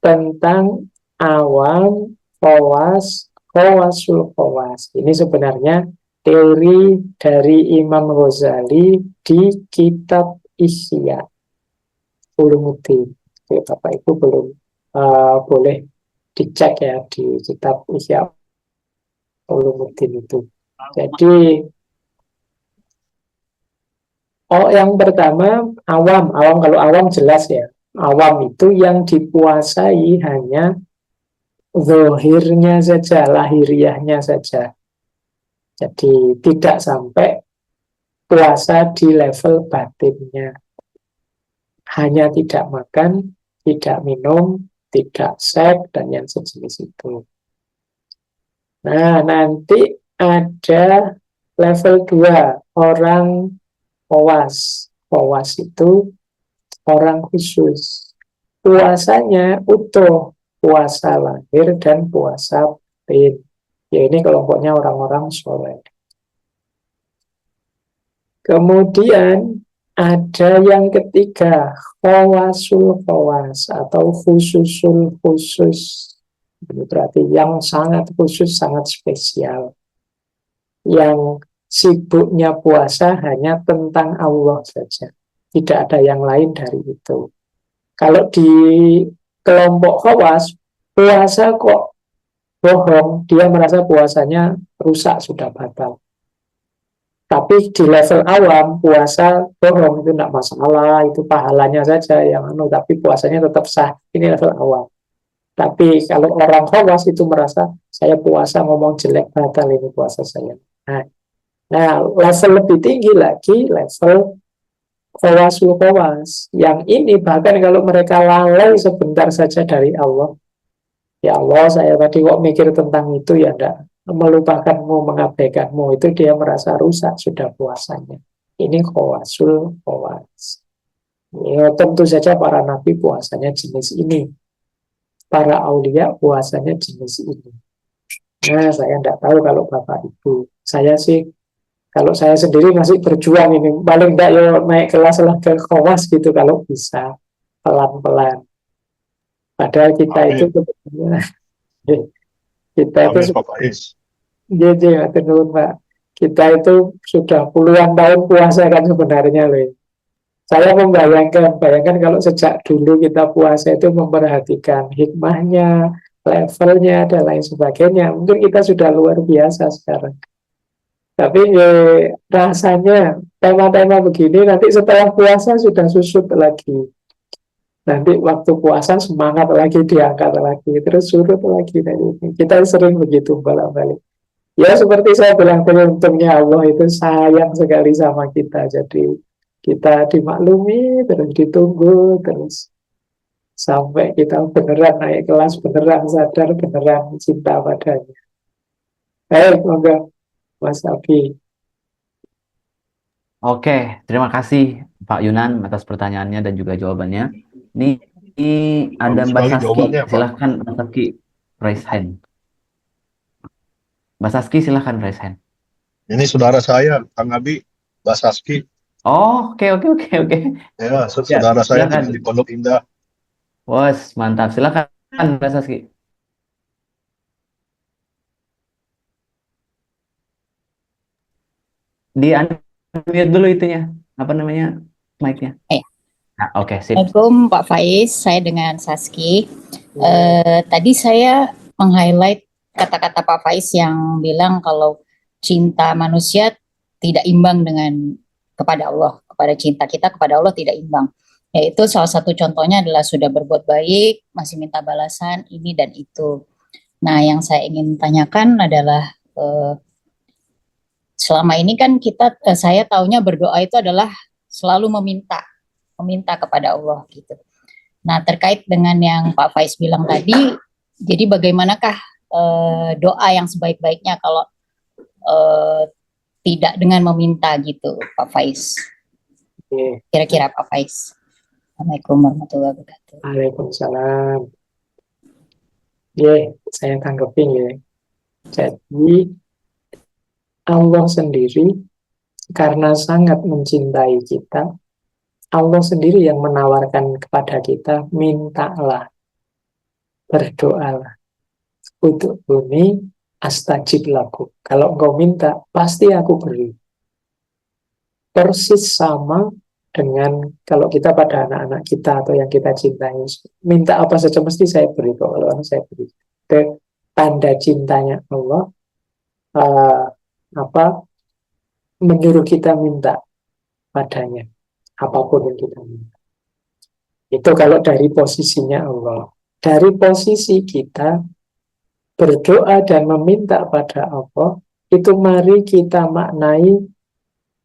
tentang awam, khawasul khawas. Ini sebenarnya teori dari Imam Ghazali di kitab Ihya Ulumuddin. Bapak Ibu belum boleh dicek ya di kitab Ihya Ulumuddin itu. Jadi yang pertama awam kalau awam jelas ya. Awam itu yang dipuasai hanya zahirnya saja, lahiriahnya saja. Jadi tidak sampai puasa di level batinnya. Hanya tidak makan, tidak minum, tidak seks, dan yang sejenis itu. Nah, nanti ada level 2, orang khawas. Khawas itu orang khusus. Puasanya utuh, puasa lahir dan puasa batin. Ya ini kelompoknya orang-orang soleh. Kemudian ada yang ketiga, khawasul khawas atau khususul khusus. Ini berarti yang sangat khusus, sangat spesial. Yang sibuknya puasa hanya tentang Allah saja. Tidak ada yang lain dari itu. Kalau di kelompok khawas, puasa kok bohong, dia merasa puasanya rusak, sudah batal. Tapi di level awam, puasa bohong itu tidak masalah, itu pahalanya saja yang tapi puasanya tetap sah. Ini level awam. Tapi kalau orang khawas itu merasa saya puasa ngomong jelek, batal ini puasa saya. Nah, level lebih tinggi lagi, level khawasul khawas. Yang ini bahkan kalau mereka lalai sebentar saja dari Allah, ya Allah, saya tadi kok mikir tentang itu, ya enggak, melupakanmu, mengabaikanmu, itu dia merasa rusak sudah puasanya. Ini khawasul khawas. Ya, tentu saja para nabi puasanya jenis ini. Para aulia puasanya jenis ini. Nah, saya enggak tahu kalau Bapak Ibu. Saya sih, kalau saya sendiri masih berjuang ini. Paling enggak ya naik kelas lah ke khawas gitu kalau bisa. Pelan-pelan. Padahal kita itu Amin. sebetulnya kita itu Amin, Pak Faiz. Pak. Kita itu sudah puluhan tahun puasa kan sebenarnya loh. Saya bayangkan kalau sejak dulu kita puasa itu memperhatikan hikmahnya, levelnya, dan lain sebagainya. Mungkin kita sudah luar biasa sekarang. Tapi rasanya tema-tema begini nanti setelah puasa sudah susut lagi. Nanti waktu puasa semangat lagi, diangkat lagi, terus surut lagi. Kita sering begitu bolak-balik. Ya seperti saya bilang tadi, untungnya Allah itu sayang sekali sama kita. Jadi kita dimaklumi, terus ditunggu, terus sampai kita beneran naik kelas, beneran sadar, beneran cinta padanya. Semoga Mas Abi. Oke, terima kasih Pak Yunan atas pertanyaannya dan juga jawabannya. Ini ada Bagus Mbak sekali Saski, jawabannya, Pak. silahkan Mbak Saski raise hand. Mbak Saski silahkan raise hand. Ini saudara saya, Kang Abi, Mbak Saski. Oh, oke. Ya, Ya, saudara saya silakan. di Pondok Indah. Bos, mantap. Silakan Mbak Saski. Di unmute dulu itunya. Apa namanya? Mic-nya. Nah, oke, sip. Assalamualaikum Pak Faiz, saya dengan Saski. Tadi saya meng-highlight kata-kata Pak Faiz yang bilang kalau cinta manusia tidak imbang dengan kepada Allah, kepada cinta kita kepada Allah tidak imbang. Yaitu salah satu contohnya adalah sudah berbuat baik, masih minta balasan ini dan itu. Nah, yang saya ingin tanyakan adalah selama ini kan saya taunya berdoa itu adalah selalu meminta kepada Allah gitu. Nah, terkait dengan yang Pak Faiz bilang tadi, jadi bagaimanakah doa yang sebaik-baiknya kalau tidak dengan meminta gitu, Pak Faiz? Kira-kira Pak Faiz. Assalamualaikum warahmatullahi wabarakatuh. Waalaikumsalam. Saya tanggepin ya. Jadi Allah sendiri karena sangat mencintai kita, Allah sendiri yang menawarkan kepada kita, mintalah, berdoalah. Untuk bumi astajib laku. Kalau engkau minta, pasti aku beri. Persis sama dengan kalau kita pada anak-anak kita atau yang kita cintai. Minta apa saja mesti saya beri. Kalau saya beri. Itu tanda cintanya Allah. Menyuruh kita minta padanya. Apapun yang kita minta. Itu kalau dari posisinya Allah. Dari posisi kita berdoa dan meminta pada Allah, itu mari kita maknai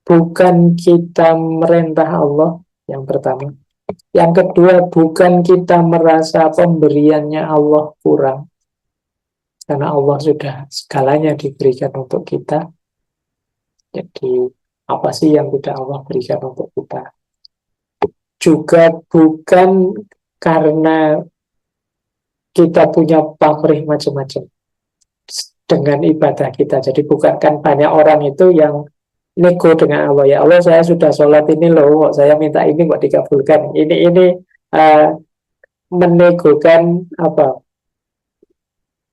bukan kita merentah Allah, yang pertama. Yang kedua, bukan kita merasa pemberiannya Allah kurang. Karena Allah sudah segalanya diberikan untuk kita. Jadi, apa sih yang tidak Allah berikan untuk kita? Juga bukan karena kita punya pamrih macam-macam dengan ibadah kita. Jadi bukan kan banyak orang itu yang nego dengan Allah. Ya Allah, saya sudah sholat ini loh, saya minta ini kok dikabulkan. Ini menegokan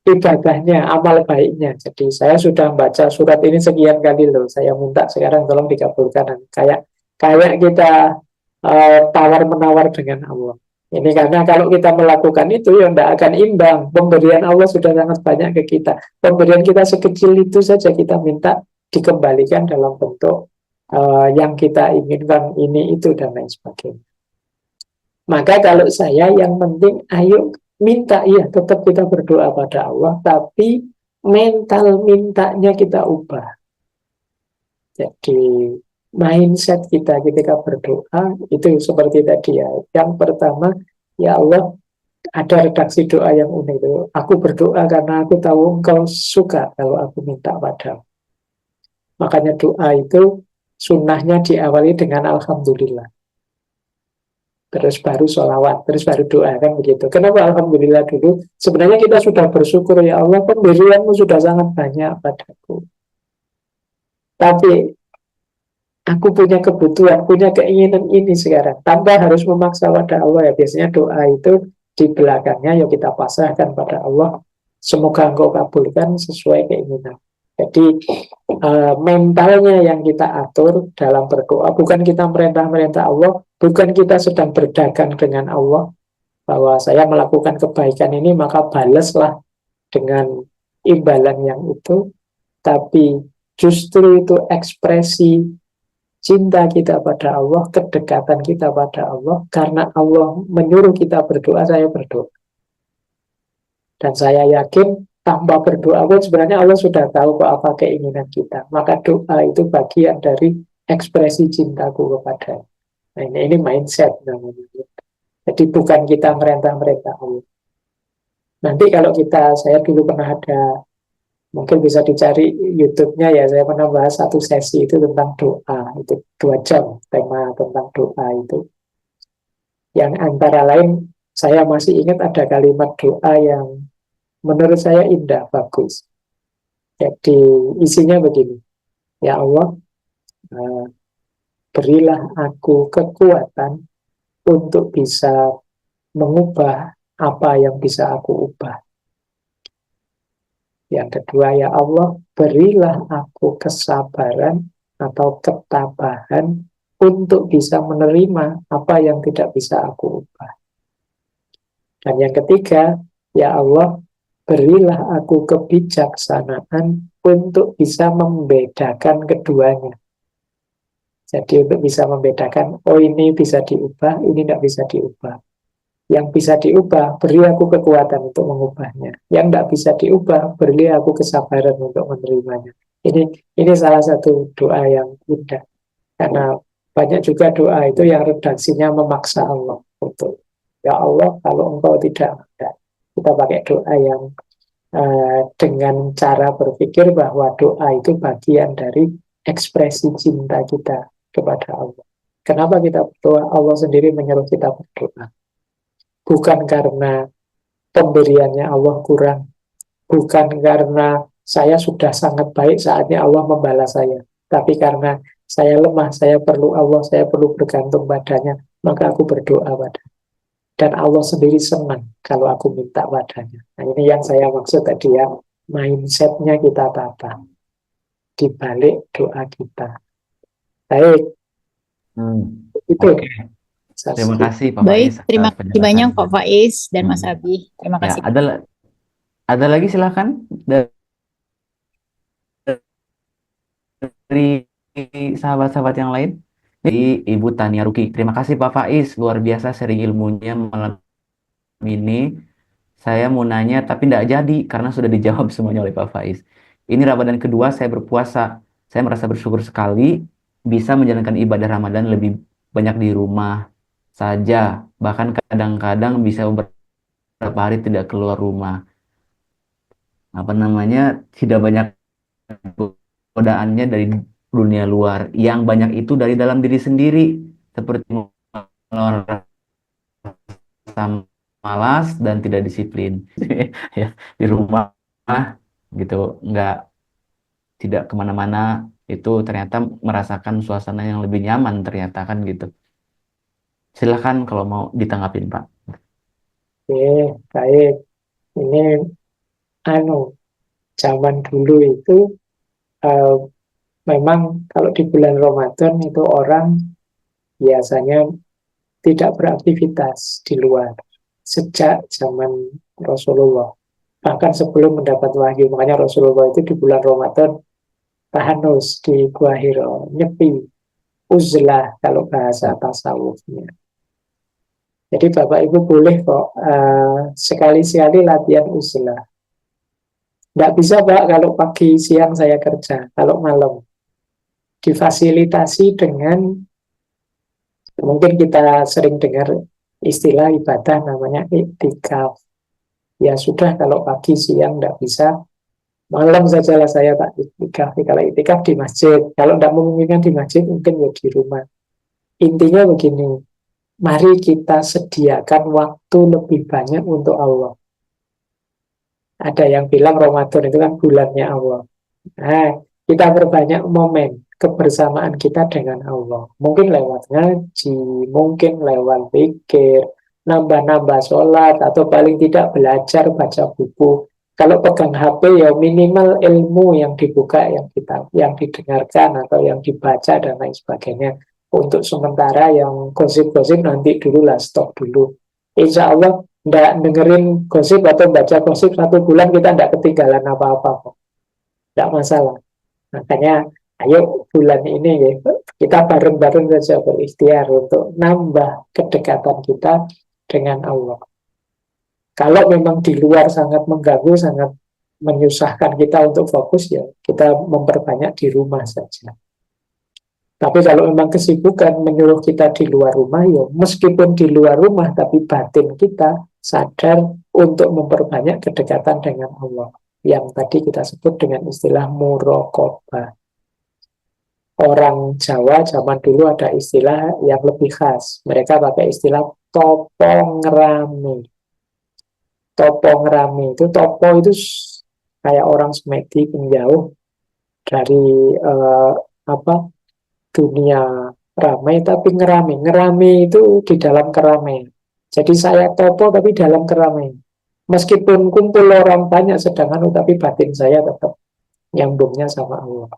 ibadahnya, amal baiknya. Jadi saya sudah baca surat ini sekian kali loh, saya minta sekarang tolong dikabulkan. Kayak kayak kita tawar menawar dengan Allah. Ini karena kalau kita melakukan itu ya tidak akan imbang. Pemberian Allah sudah sangat banyak ke kita. Pemberian kita sekecil itu saja kita minta dikembalikan dalam bentuk yang kita inginkan, ini itu dan lain sebagainya. Maka kalau saya yang penting ayo minta, ya tetap kita berdoa pada Allah, tapi mental mintanya kita ubah. Jadi mindset kita ketika berdoa itu seperti tadi ya. Yang pertama, ya Allah, ada redaksi doa yang unik itu. Aku berdoa karena aku tahu Engkau suka kalau aku minta padamu. Makanya doa itu sunnahnya diawali dengan Alhamdulillah. Terus baru sholawat, terus baru doa, kan begitu. Kenapa Alhamdulillah dulu? Sebenarnya kita sudah bersyukur, ya Allah, pemberianmu sudah sangat banyak padaku. Tapi aku punya kebutuhan, punya keinginan ini sekarang. Tanpa harus memaksa pada Allah ya. Biasanya doa itu di belakangnya ya kita pasrahkan pada Allah. Semoga engkau kabulkan sesuai keinginan. Jadi mentalnya yang kita atur dalam berdoa. Bukan kita merintah-merintah Allah, bukan kita sedang berdagang dengan Allah, bahwa saya melakukan kebaikan ini maka balaslah dengan imbalan yang itu. Tapi justru itu ekspresi cinta kita pada Allah, kedekatan kita pada Allah. Karena Allah menyuruh kita berdoa, saya berdoa. Dan saya yakin tanpa berdoa pun sebenarnya Allah sudah tahu kok apa keinginan kita. Maka doa itu bagian dari ekspresi cintaku kepada. Nah, ini mindset namanya. Jadi bukan kita merintah-merintah Allah. Nanti kalau saya dulu pernah ada, mungkin bisa dicari YouTube-nya ya, saya pernah bahas satu sesi itu tentang doa. Itu 2 jam tema tentang doa itu. Yang antara lain, saya masih ingat ada kalimat doa yang menurut saya indah, bagus. Jadi isinya begini, ya Allah, berilah aku kekuatan untuk bisa mengubah apa yang bisa aku ubah. Yang kedua, ya Allah, berilah aku kesabaran atau ketabahan untuk bisa menerima apa yang tidak bisa aku ubah. Dan yang ketiga, ya Allah, berilah aku kebijaksanaan untuk bisa membedakan keduanya. Jadi untuk bisa membedakan, oh ini bisa diubah, ini tidak bisa diubah. Yang bisa diubah, beri aku kekuatan untuk mengubahnya. Yang tidak bisa diubah, beri aku kesabaran untuk menerimanya. Ini salah satu doa yang indah. Karena banyak juga doa itu yang redaksinya memaksa Allah untuk, ya Allah, kalau engkau tidak ada. Kita pakai doa yang dengan cara berpikir bahwa doa itu bagian dari ekspresi cinta kita kepada Allah. Kenapa kita berdoa? Allah sendiri menyuruh kita berdoa. Bukan karena pemberiannya Allah kurang, bukan karena saya sudah sangat baik saatnya Allah membalas saya, tapi karena saya lemah, saya perlu Allah, saya perlu bergantung padanya, maka aku berdoa padanya. Dan Allah sendiri senang kalau aku minta padanya. Nah, ini yang saya maksud tadi ya, mindsetnya kita tata di balik doa kita. Baik, itu. Oke. Terima kasih Pak Baik, Faiz terima atas kasih banyak Pak penjelasannya. Faiz dan Mas Hmm. Abi. Terima Ya, kasih. ada lagi silakan dari sahabat-sahabat yang lain. Dari Ibu Tania Ruki. Terima kasih Pak Faiz, luar biasa sharing ilmunya malam ini. Saya mau nanya tapi tidak jadi karena sudah dijawab semuanya oleh Pak Faiz. Ini Ramadan kedua saya berpuasa. Saya merasa bersyukur sekali bisa menjalankan ibadah Ramadan lebih banyak di rumah saja. Bahkan kadang-kadang bisa beberapa hari tidak keluar rumah. Apa namanya? Tidak banyak godaannya dari dunia luar. Yang banyak itu dari dalam diri sendiri. Seperti melawan rasa malas dan tidak disiplin. Ya, di rumah gitu, tidak kemana-mana, itu ternyata merasakan suasana yang lebih nyaman ternyata kan gitu. Silahkan kalau mau ditanggapin Pak. Oke, baik. Ini zaman dulu itu eh, memang kalau di bulan Ramadan itu orang biasanya tidak beraktivitas di luar sejak zaman Rasulullah. Bahkan sebelum mendapat wahyu, makanya Rasulullah itu di bulan Ramadan tahanus di Gua Hiro, nyepi, uzlah kalau bahasa tasawufnya. Jadi Bapak Ibu boleh kok sekali-sekali latihan uzlah. Nggak bisa Pak kalau pagi siang saya kerja, kalau malam. Difasilitasi dengan, mungkin kita sering dengar istilah ibadah namanya iktikaf. Ya sudah kalau pagi siang nggak bisa, malam sajalah saya tak iktikaf. Kalau iktikaf di masjid, kalau tidak memungkinkan di masjid mungkin ya di rumah. Intinya begini, mari kita sediakan waktu lebih banyak untuk Allah. Ada yang bilang Ramadan itu kan bulannya Allah. Nah, kita perbanyak momen kebersamaan kita dengan Allah. Mungkin lewat ngaji, mungkin lewat pikir, nambah-nambah sholat, atau paling tidak belajar baca buku. Kalau pegang HP ya minimal ilmu yang dibuka, yang didengarkan atau yang dibaca dan lain sebagainya. Untuk sementara yang gosip-gosip nanti dulu lah, stop dulu. Insya Allah nggak dengerin gosip atau baca gosip 1 bulan kita nggak ketinggalan apa-apa kok. Nggak masalah. Makanya ayo bulan ini ya, kita bareng-bareng saja berikhtiar untuk nambah kedekatan kita dengan Allah. Kalau memang di luar sangat mengganggu, sangat menyusahkan kita untuk fokus, ya kita memperbanyak di rumah saja. Tapi kalau memang kesibukan menyuruh kita di luar rumah, ya meskipun di luar rumah, tapi batin kita sadar untuk memperbanyak kedekatan dengan Allah. Yang tadi kita sebut dengan istilah muraqabah. Orang Jawa zaman dulu ada istilah yang lebih khas. Mereka pakai istilah topo ngerame. Topo ngerame itu, topo itu kayak orang semedi menjauh dari dunia ramai, tapi ngerame itu di dalam keramaian. Jadi saya topo tapi dalam keramaian. Meskipun kumpul orang banyak sedangkan tapi batin saya tetap nyambungnya sama Allah.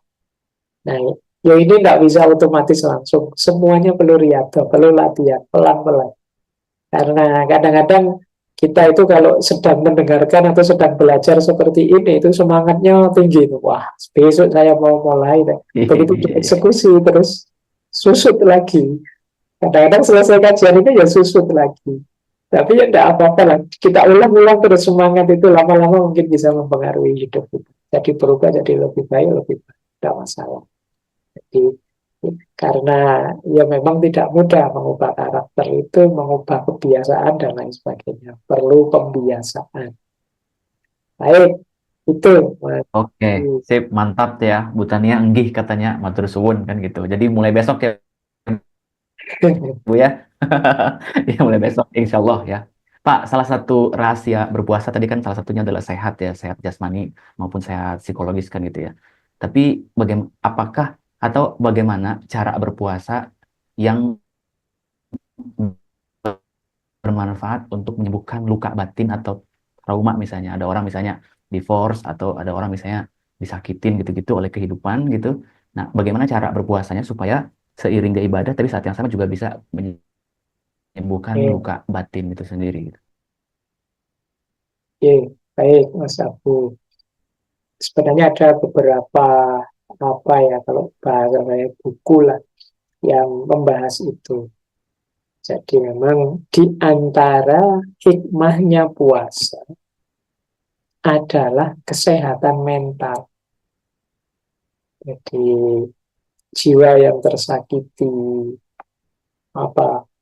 Nah, ya ini tidak bisa otomatis langsung. Semuanya perlu riyadhah, perlu latihan, pelan-pelan. Karena kadang-kadang kita itu kalau sedang mendengarkan atau sedang belajar seperti ini, itu semangatnya tinggi. Wah, besok saya mau mulai. Begitu dieksekusi, terus susut lagi. Kadang-kadang selesai kajian ini ya susut lagi. Tapi ya tidak apa-apa lah. Kita ulang-ulang terus, semangat itu lama-lama mungkin bisa mempengaruhi hidup kita. Jadi berubah jadi lebih baik. Tidak masalah. Jadi karena ya memang tidak mudah mengubah karakter itu, mengubah kebiasaan dan lain sebagainya. Perlu pembiasaan. Baik, itu. Oke, sip, mantap ya. Bu Tania enggih katanya, matur suwun kan gitu. Jadi mulai besok ya, Bu ya. Ya mulai besok, insya Allah ya. Pak, salah satu rahasia berpuasa tadi kan salah satunya adalah sehat ya, sehat jasmani maupun sehat psikologis kan gitu ya. Tapi bagaimana cara berpuasa yang bermanfaat untuk menyembuhkan luka batin atau trauma misalnya. Ada orang misalnya divorce atau ada orang misalnya disakitin gitu-gitu oleh kehidupan gitu. Nah, bagaimana cara berpuasanya supaya seiring dia ibadah tapi saat yang sama juga bisa menyembuhkan luka batin itu sendiri gitu. Oke, baik Mas Abu. Sebenarnya ada beberapa kalau bahasa saya buku lah yang membahas itu. Jadi memang di antara hikmahnya puasa adalah kesehatan mental. Jadi jiwa yang tersakiti,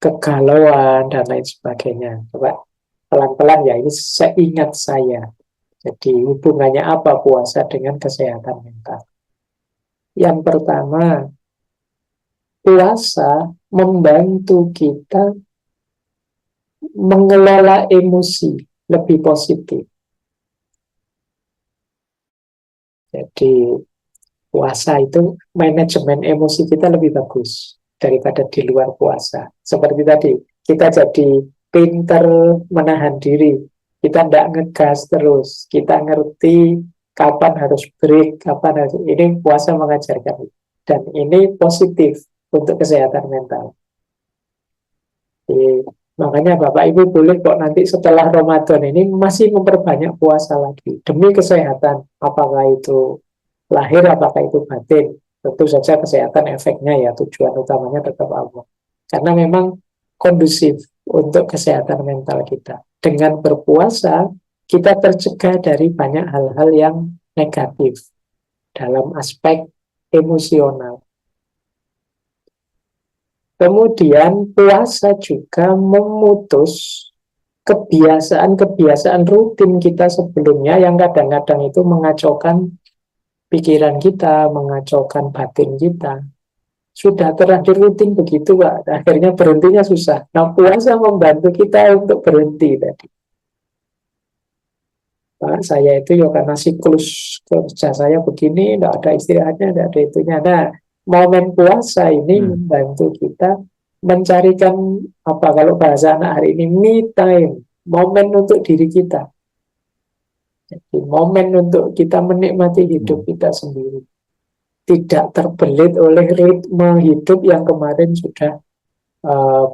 kegalauan dan lain sebagainya. Coba pelan-pelan ya, ini seingat saya. Jadi hubungannya apa puasa dengan kesehatan mental? Yang pertama, puasa membantu kita mengelola emosi lebih positif. Jadi puasa itu manajemen emosi kita lebih bagus daripada di luar puasa. Seperti tadi, kita jadi pinter menahan diri Kita tidak ngegas terus. Kita ngerti kapan harus break, kapan harus... Ini puasa mengajarkan. Dan ini positif untuk kesehatan mental. Jadi, makanya Bapak Ibu boleh kok nanti setelah Ramadan ini masih memperbanyak puasa lagi. Demi kesehatan. Apakah itu lahir, apakah itu batin. Tentu saja kesehatan efeknya ya, tujuan utamanya tetap Allah. Karena memang kondusif untuk kesehatan mental kita. Dengan berpuasa, kita tercegah dari banyak hal-hal yang negatif dalam aspek emosional. Kemudian puasa juga memutus kebiasaan-kebiasaan rutin kita sebelumnya yang kadang-kadang itu mengacaukan pikiran kita, mengacaukan batin kita. Sudah terlanjur rutin begitu, Pak. Akhirnya berhentinya susah. Nah, puasa membantu kita untuk berhenti tadi. Pak, saya itu ya karena siklus kerja saya begini, tidak ada istirahatnya, tidak ada itunya. Nah, momen puasa ini membantu kita mencarikan, apa kalau bahasa anak hari ini, me time. Momen untuk diri kita. Jadi, momen untuk kita menikmati hidup kita sendiri. Tidak terbelit oleh ritme hidup yang kemarin sudah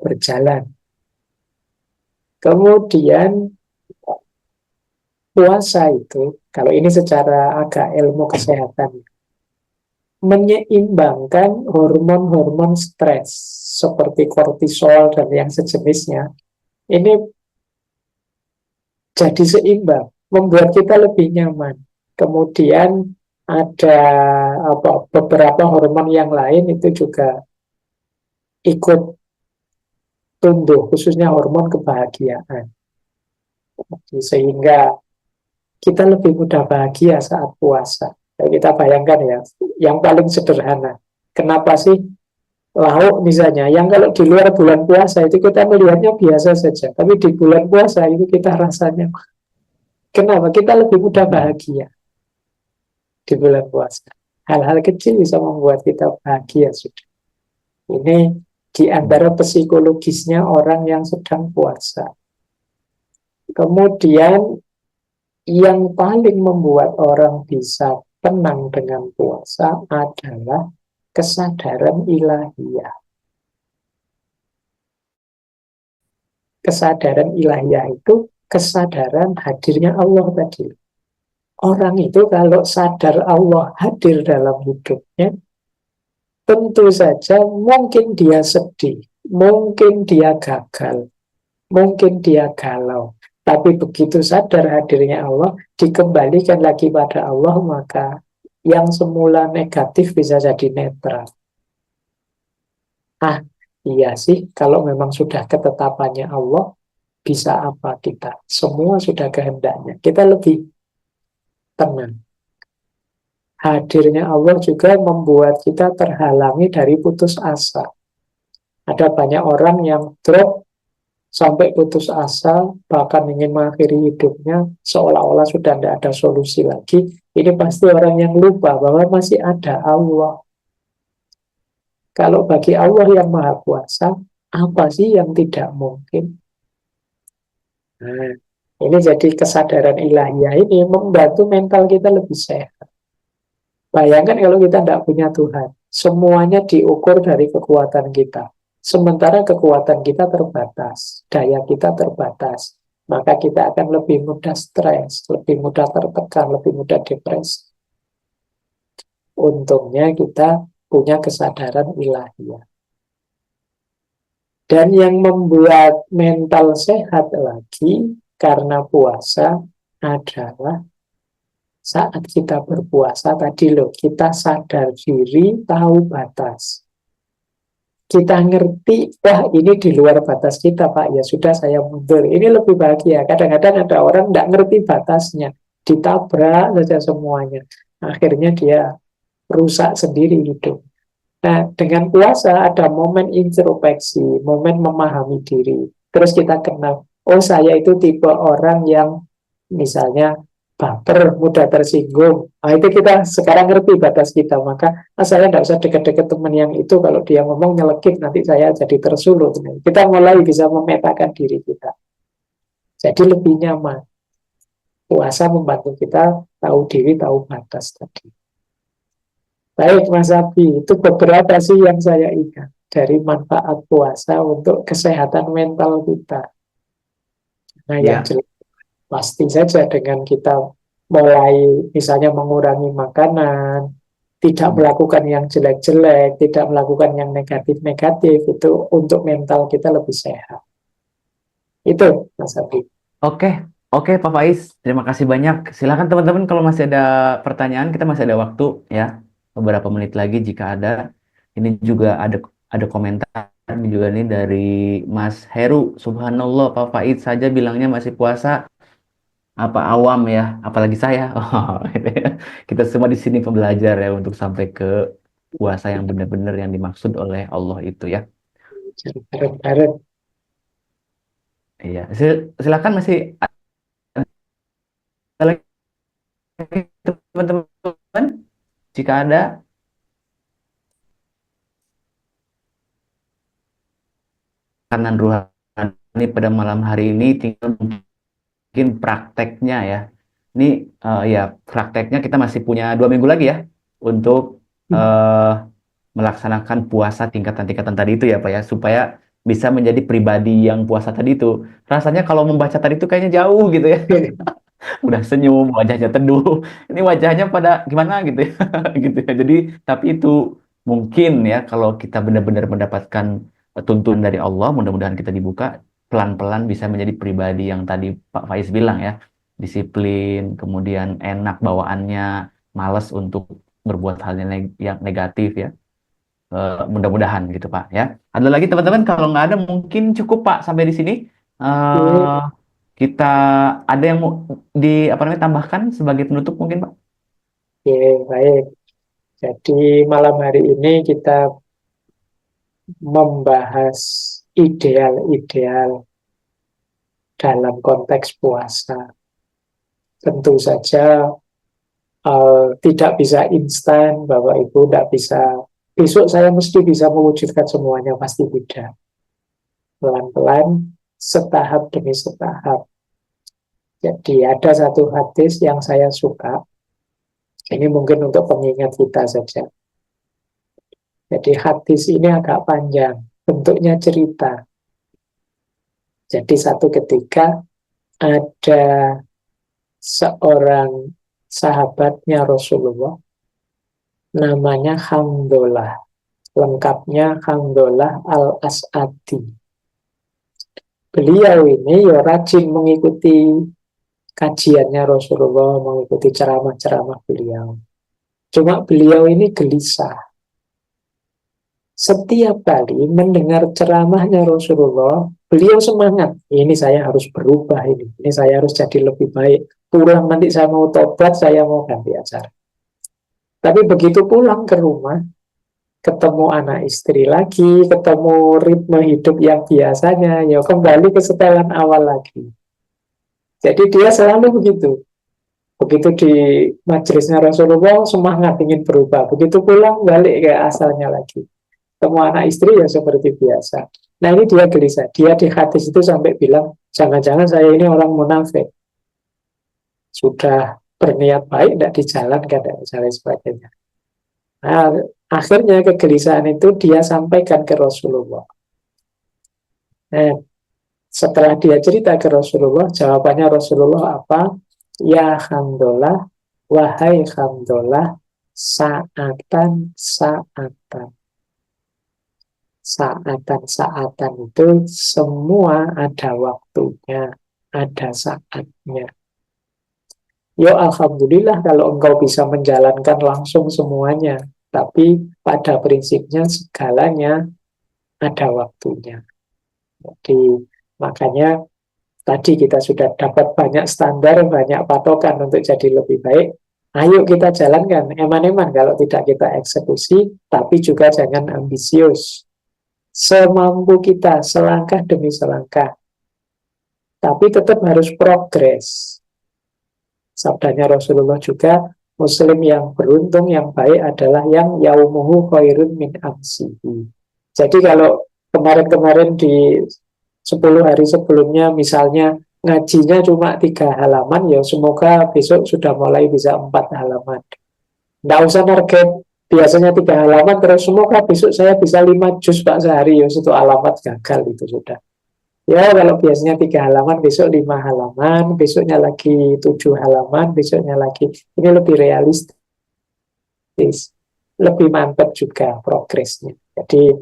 berjalan. Kemudian puasa itu, kalau ini secara agak ilmu kesehatan, menyeimbangkan hormon-hormon stres seperti kortisol dan yang sejenisnya. Ini jadi seimbang, membuat kita lebih nyaman. Kemudian ada beberapa hormon yang lain itu juga ikut tumbuh, khususnya hormon kebahagiaan. Sehingga kita lebih mudah bahagia saat puasa. Kita bayangkan ya, yang paling sederhana. Kenapa sih lauk misalnya, yang kalau di luar bulan puasa itu kita melihatnya biasa saja, tapi di bulan puasa itu kita rasanya, kenapa? Kita lebih mudah bahagia di bulan puasa. Hal-hal kecil bisa membuat kita bahagia sudah. Ini di antara psikologisnya orang yang sedang puasa. Kemudian yang paling membuat orang bisa tenang dengan puasa adalah kesadaran ilahiyah. Kesadaran ilahiyah itu kesadaran hadirnya Allah tadi. Orang itu kalau sadar Allah hadir dalam hidupnya, tentu saja mungkin dia sedih, mungkin dia gagal, mungkin dia galau. Tapi begitu sadar hadirnya Allah, dikembalikan lagi pada Allah, maka yang semula negatif bisa jadi netral. Ah, iya sih, kalau memang sudah ketetapannya Allah, bisa apa kita? Semua sudah kehendaknya. Kita lebih tenang. Hadirnya Allah juga membuat kita terhalangi dari putus asa. Ada banyak orang yang drop sampai putus asa, bahkan ingin mengakhiri hidupnya, seolah-olah sudah tidak ada solusi lagi. Ini pasti orang yang lupa bahwa masih ada Allah. Kalau bagi Allah yang Maha Kuasa, apa sih yang tidak mungkin? Nah, ini jadi kesadaran ilahiyah ini membantu mental kita lebih sehat. Bayangkan kalau kita tidak punya Tuhan, semuanya diukur dari kekuatan kita. Sementara kekuatan kita terbatas, daya kita terbatas, maka kita akan lebih mudah stres, lebih mudah tertekan, lebih mudah depresi. Untungnya kita punya kesadaran ilahiyah. Dan yang membuat mental sehat lagi karena puasa adalah saat kita berpuasa tadi loh, kita sadar diri, tahu batas. Kita ngerti, wah ini di luar batas kita Pak, ya sudah saya mundur. Ini lebih bahagia. Kadang-kadang ada orang tidak ngerti batasnya, ditabrak saja semuanya. Akhirnya dia rusak sendiri hidup. Nah, dengan puasa ada momen introspeksi, momen memahami diri. Terus kita kenal, oh saya itu tipe orang yang misalnya baper, mudah tersinggung. Nah, itu kita sekarang ngerti batas kita. Maka saya tidak usah dekat-dekat teman yang itu. Kalau dia ngomong nyelekit, nanti saya jadi tersulut. Kita mulai bisa memetakan diri kita. Jadi lebih nyaman. puasa membantu kita tahu diri, tahu batas tadi. Baik Mas Abi, itu beberapa sih yang saya ingat dari manfaat puasa untuk kesehatan mental kita. Nah yang Ya, jelas pasti saja dengan kita mulai misalnya mengurangi makanan, tidak hmm. melakukan yang jelek-jelek, tidak melakukan yang negatif-negatif, itu untuk mental kita lebih sehat. Itu Mas Abi. Oke, oke Pak Faiz, terima kasih banyak. Silakan teman-teman kalau masih ada pertanyaan, kita masih ada waktu ya, beberapa menit lagi jika ada. Ini juga ada komentar juga nih dari Mas Heru. Subhanallah, Pak Faiz saja bilangnya masih puasa, apa awam ya, apalagi saya. Oh, gitu ya. Kita semua di sini pembelajar ya untuk sampai ke puasa yang benar-benar yang dimaksud oleh Allah itu ya. Jadi bareng-bareng. Iya, silakan masih ada lagi teman-teman jika ada. Kanan ruhani pada malam hari ini tinggal mungkin prakteknya ya. Ini ya prakteknya kita masih punya 2 minggu lagi ya untuk eh, melaksanakan puasa tingkatan-tingkatan tadi itu ya Pak ya supaya bisa menjadi pribadi yang puasa tadi itu. Rasanya kalau membaca tadi itu kayaknya jauh gitu ya. Udah senyum, wajahnya teduh. Ini wajahnya pada gimana gitu ya, gitu ya. Jadi, tapi itu mungkin ya kalau kita benar-benar mendapatkan tuntunan dari Allah, mudah-mudahan kita dibuka pelan-pelan bisa menjadi pribadi yang tadi Pak Faiz bilang ya, disiplin, kemudian enak bawaannya, malas untuk berbuat hal yang negatif ya. Mudah-mudahan gitu Pak ya. Ada lagi teman-teman kalau nggak ada mungkin cukup Pak sampai di sini. Eh, Oke, kita ada yang mau di apa namanya tambahkan sebagai penutup mungkin Pak? baik. Jadi malam hari ini kita membahas ideal-ideal dalam konteks puasa. Tentu saja tidak bisa instan, Bapak Ibu tidak bisa, besok saya mesti bisa mewujudkan semuanya, pasti tidak. Pelan-pelan, setahap demi setahap. Jadi ada satu hadis yang saya suka, ini mungkin untuk pengingat kita saja. Jadi hadis ini agak panjang, bentuknya cerita. Jadi satu ketika ada seorang sahabatnya Rasulullah, namanya Hamdolah. Lengkapnya Hamdolah Al-As'adi. Beliau ini ya rajin mengikuti kajiannya Rasulullah, mengikuti ceramah-ceramah beliau. Cuma beliau ini gelisah. Setiap kali mendengar ceramahnya Rasulullah, beliau semangat. Ini saya harus berubah ini saya harus jadi lebih baik. Pulang nanti saya mau tobat, saya mau ganti acara. Tapi begitu pulang ke rumah, ketemu anak istri lagi, ketemu ritme hidup yang biasanya, ya kembali ke setelan awal lagi. Jadi dia selalu begitu. Begitu di majelisnya Rasulullah, semangat ingin berubah. Begitu pulang, balik ke asalnya lagi. Ketemu anak istri ya seperti biasa. Nah ini dia gelisah. Dia di hadis itu sampai bilang, jangan-jangan saya ini orang munafik. Sudah berniat baik, tidak dijalankan, dan sebagainya. Nah, akhirnya kegelisahan itu dia sampaikan ke Rasulullah. Nah, setelah dia cerita ke Rasulullah, jawabannya Rasulullah apa? Ya Hamdulillah, wahai Hamdulillah, saatan, saatan. Saatan-saatan itu semua ada waktunya, ada saatnya. Ya Alhamdulillah kalau engkau bisa menjalankan langsung semuanya. Tapi pada prinsipnya segalanya ada waktunya. Jadi makanya tadi kita sudah dapat banyak standar, banyak patokan untuk jadi lebih baik. Ayo kita jalankan, eman-eman kalau tidak kita eksekusi, tapi juga jangan ambisius. Semampu kita, selangkah demi selangkah. Tapi tetap harus progres. Sabdanya Rasulullah juga, Muslim yang beruntung, yang baik adalah yang yaumuhu khairun min amsihi. Jadi kalau kemarin-kemarin di 10 hari sebelumnya misalnya ngajinya cuma 3 halaman, ya semoga besok sudah mulai bisa 4 halaman. Nggak usah target biasanya 3 halaman, terus semoga besok saya bisa 5 juz Pak sehari, ya itu alamat gagal itu sudah. Ya kalau biasanya 3 halaman, besok 5 halaman, besoknya lagi 7 halaman, besoknya lagi, ini lebih realistis, lebih mantap juga progresnya. Jadi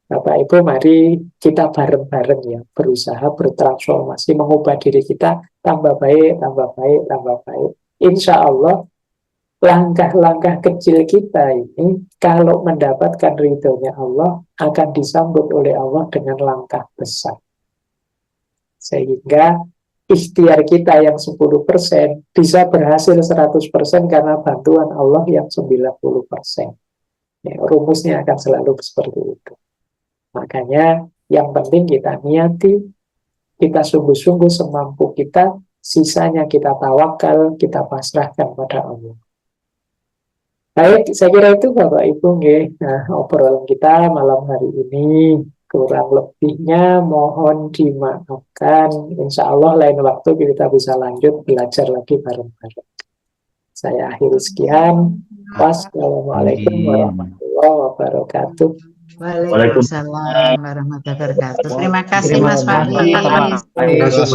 Bapak Ibu, mari kita bareng-bareng ya berusaha bertransformasi, mengubah diri kita tambah baik, tambah baik, tambah baik. Insya Allah langkah-langkah kecil kita ini kalau mendapatkan ridhonya Allah akan disambut oleh Allah dengan langkah besar. Sehingga ikhtiar kita yang 10% bisa berhasil 100% karena bantuan Allah yang 90%. Ya, rumusnya akan selalu seperti itu. Makanya yang penting kita niati, kita sungguh-sungguh semampu kita, sisanya kita tawakal, kita pasrahkan pada Allah. Baik, saya kira itu Bapak Ibu. Nah, obrolan kita malam hari ini kurang lebihnya mohon dimaafkan. Insya Allah lain waktu kita bisa lanjut belajar lagi bareng-bareng. Saya akhiri sekian. Wassalamualaikum warahmatullahi wabarakatuh. Waalaikumsalam warahmatullahi wabarakatuh. Terima kasih Mas Fahri. Terima kasih.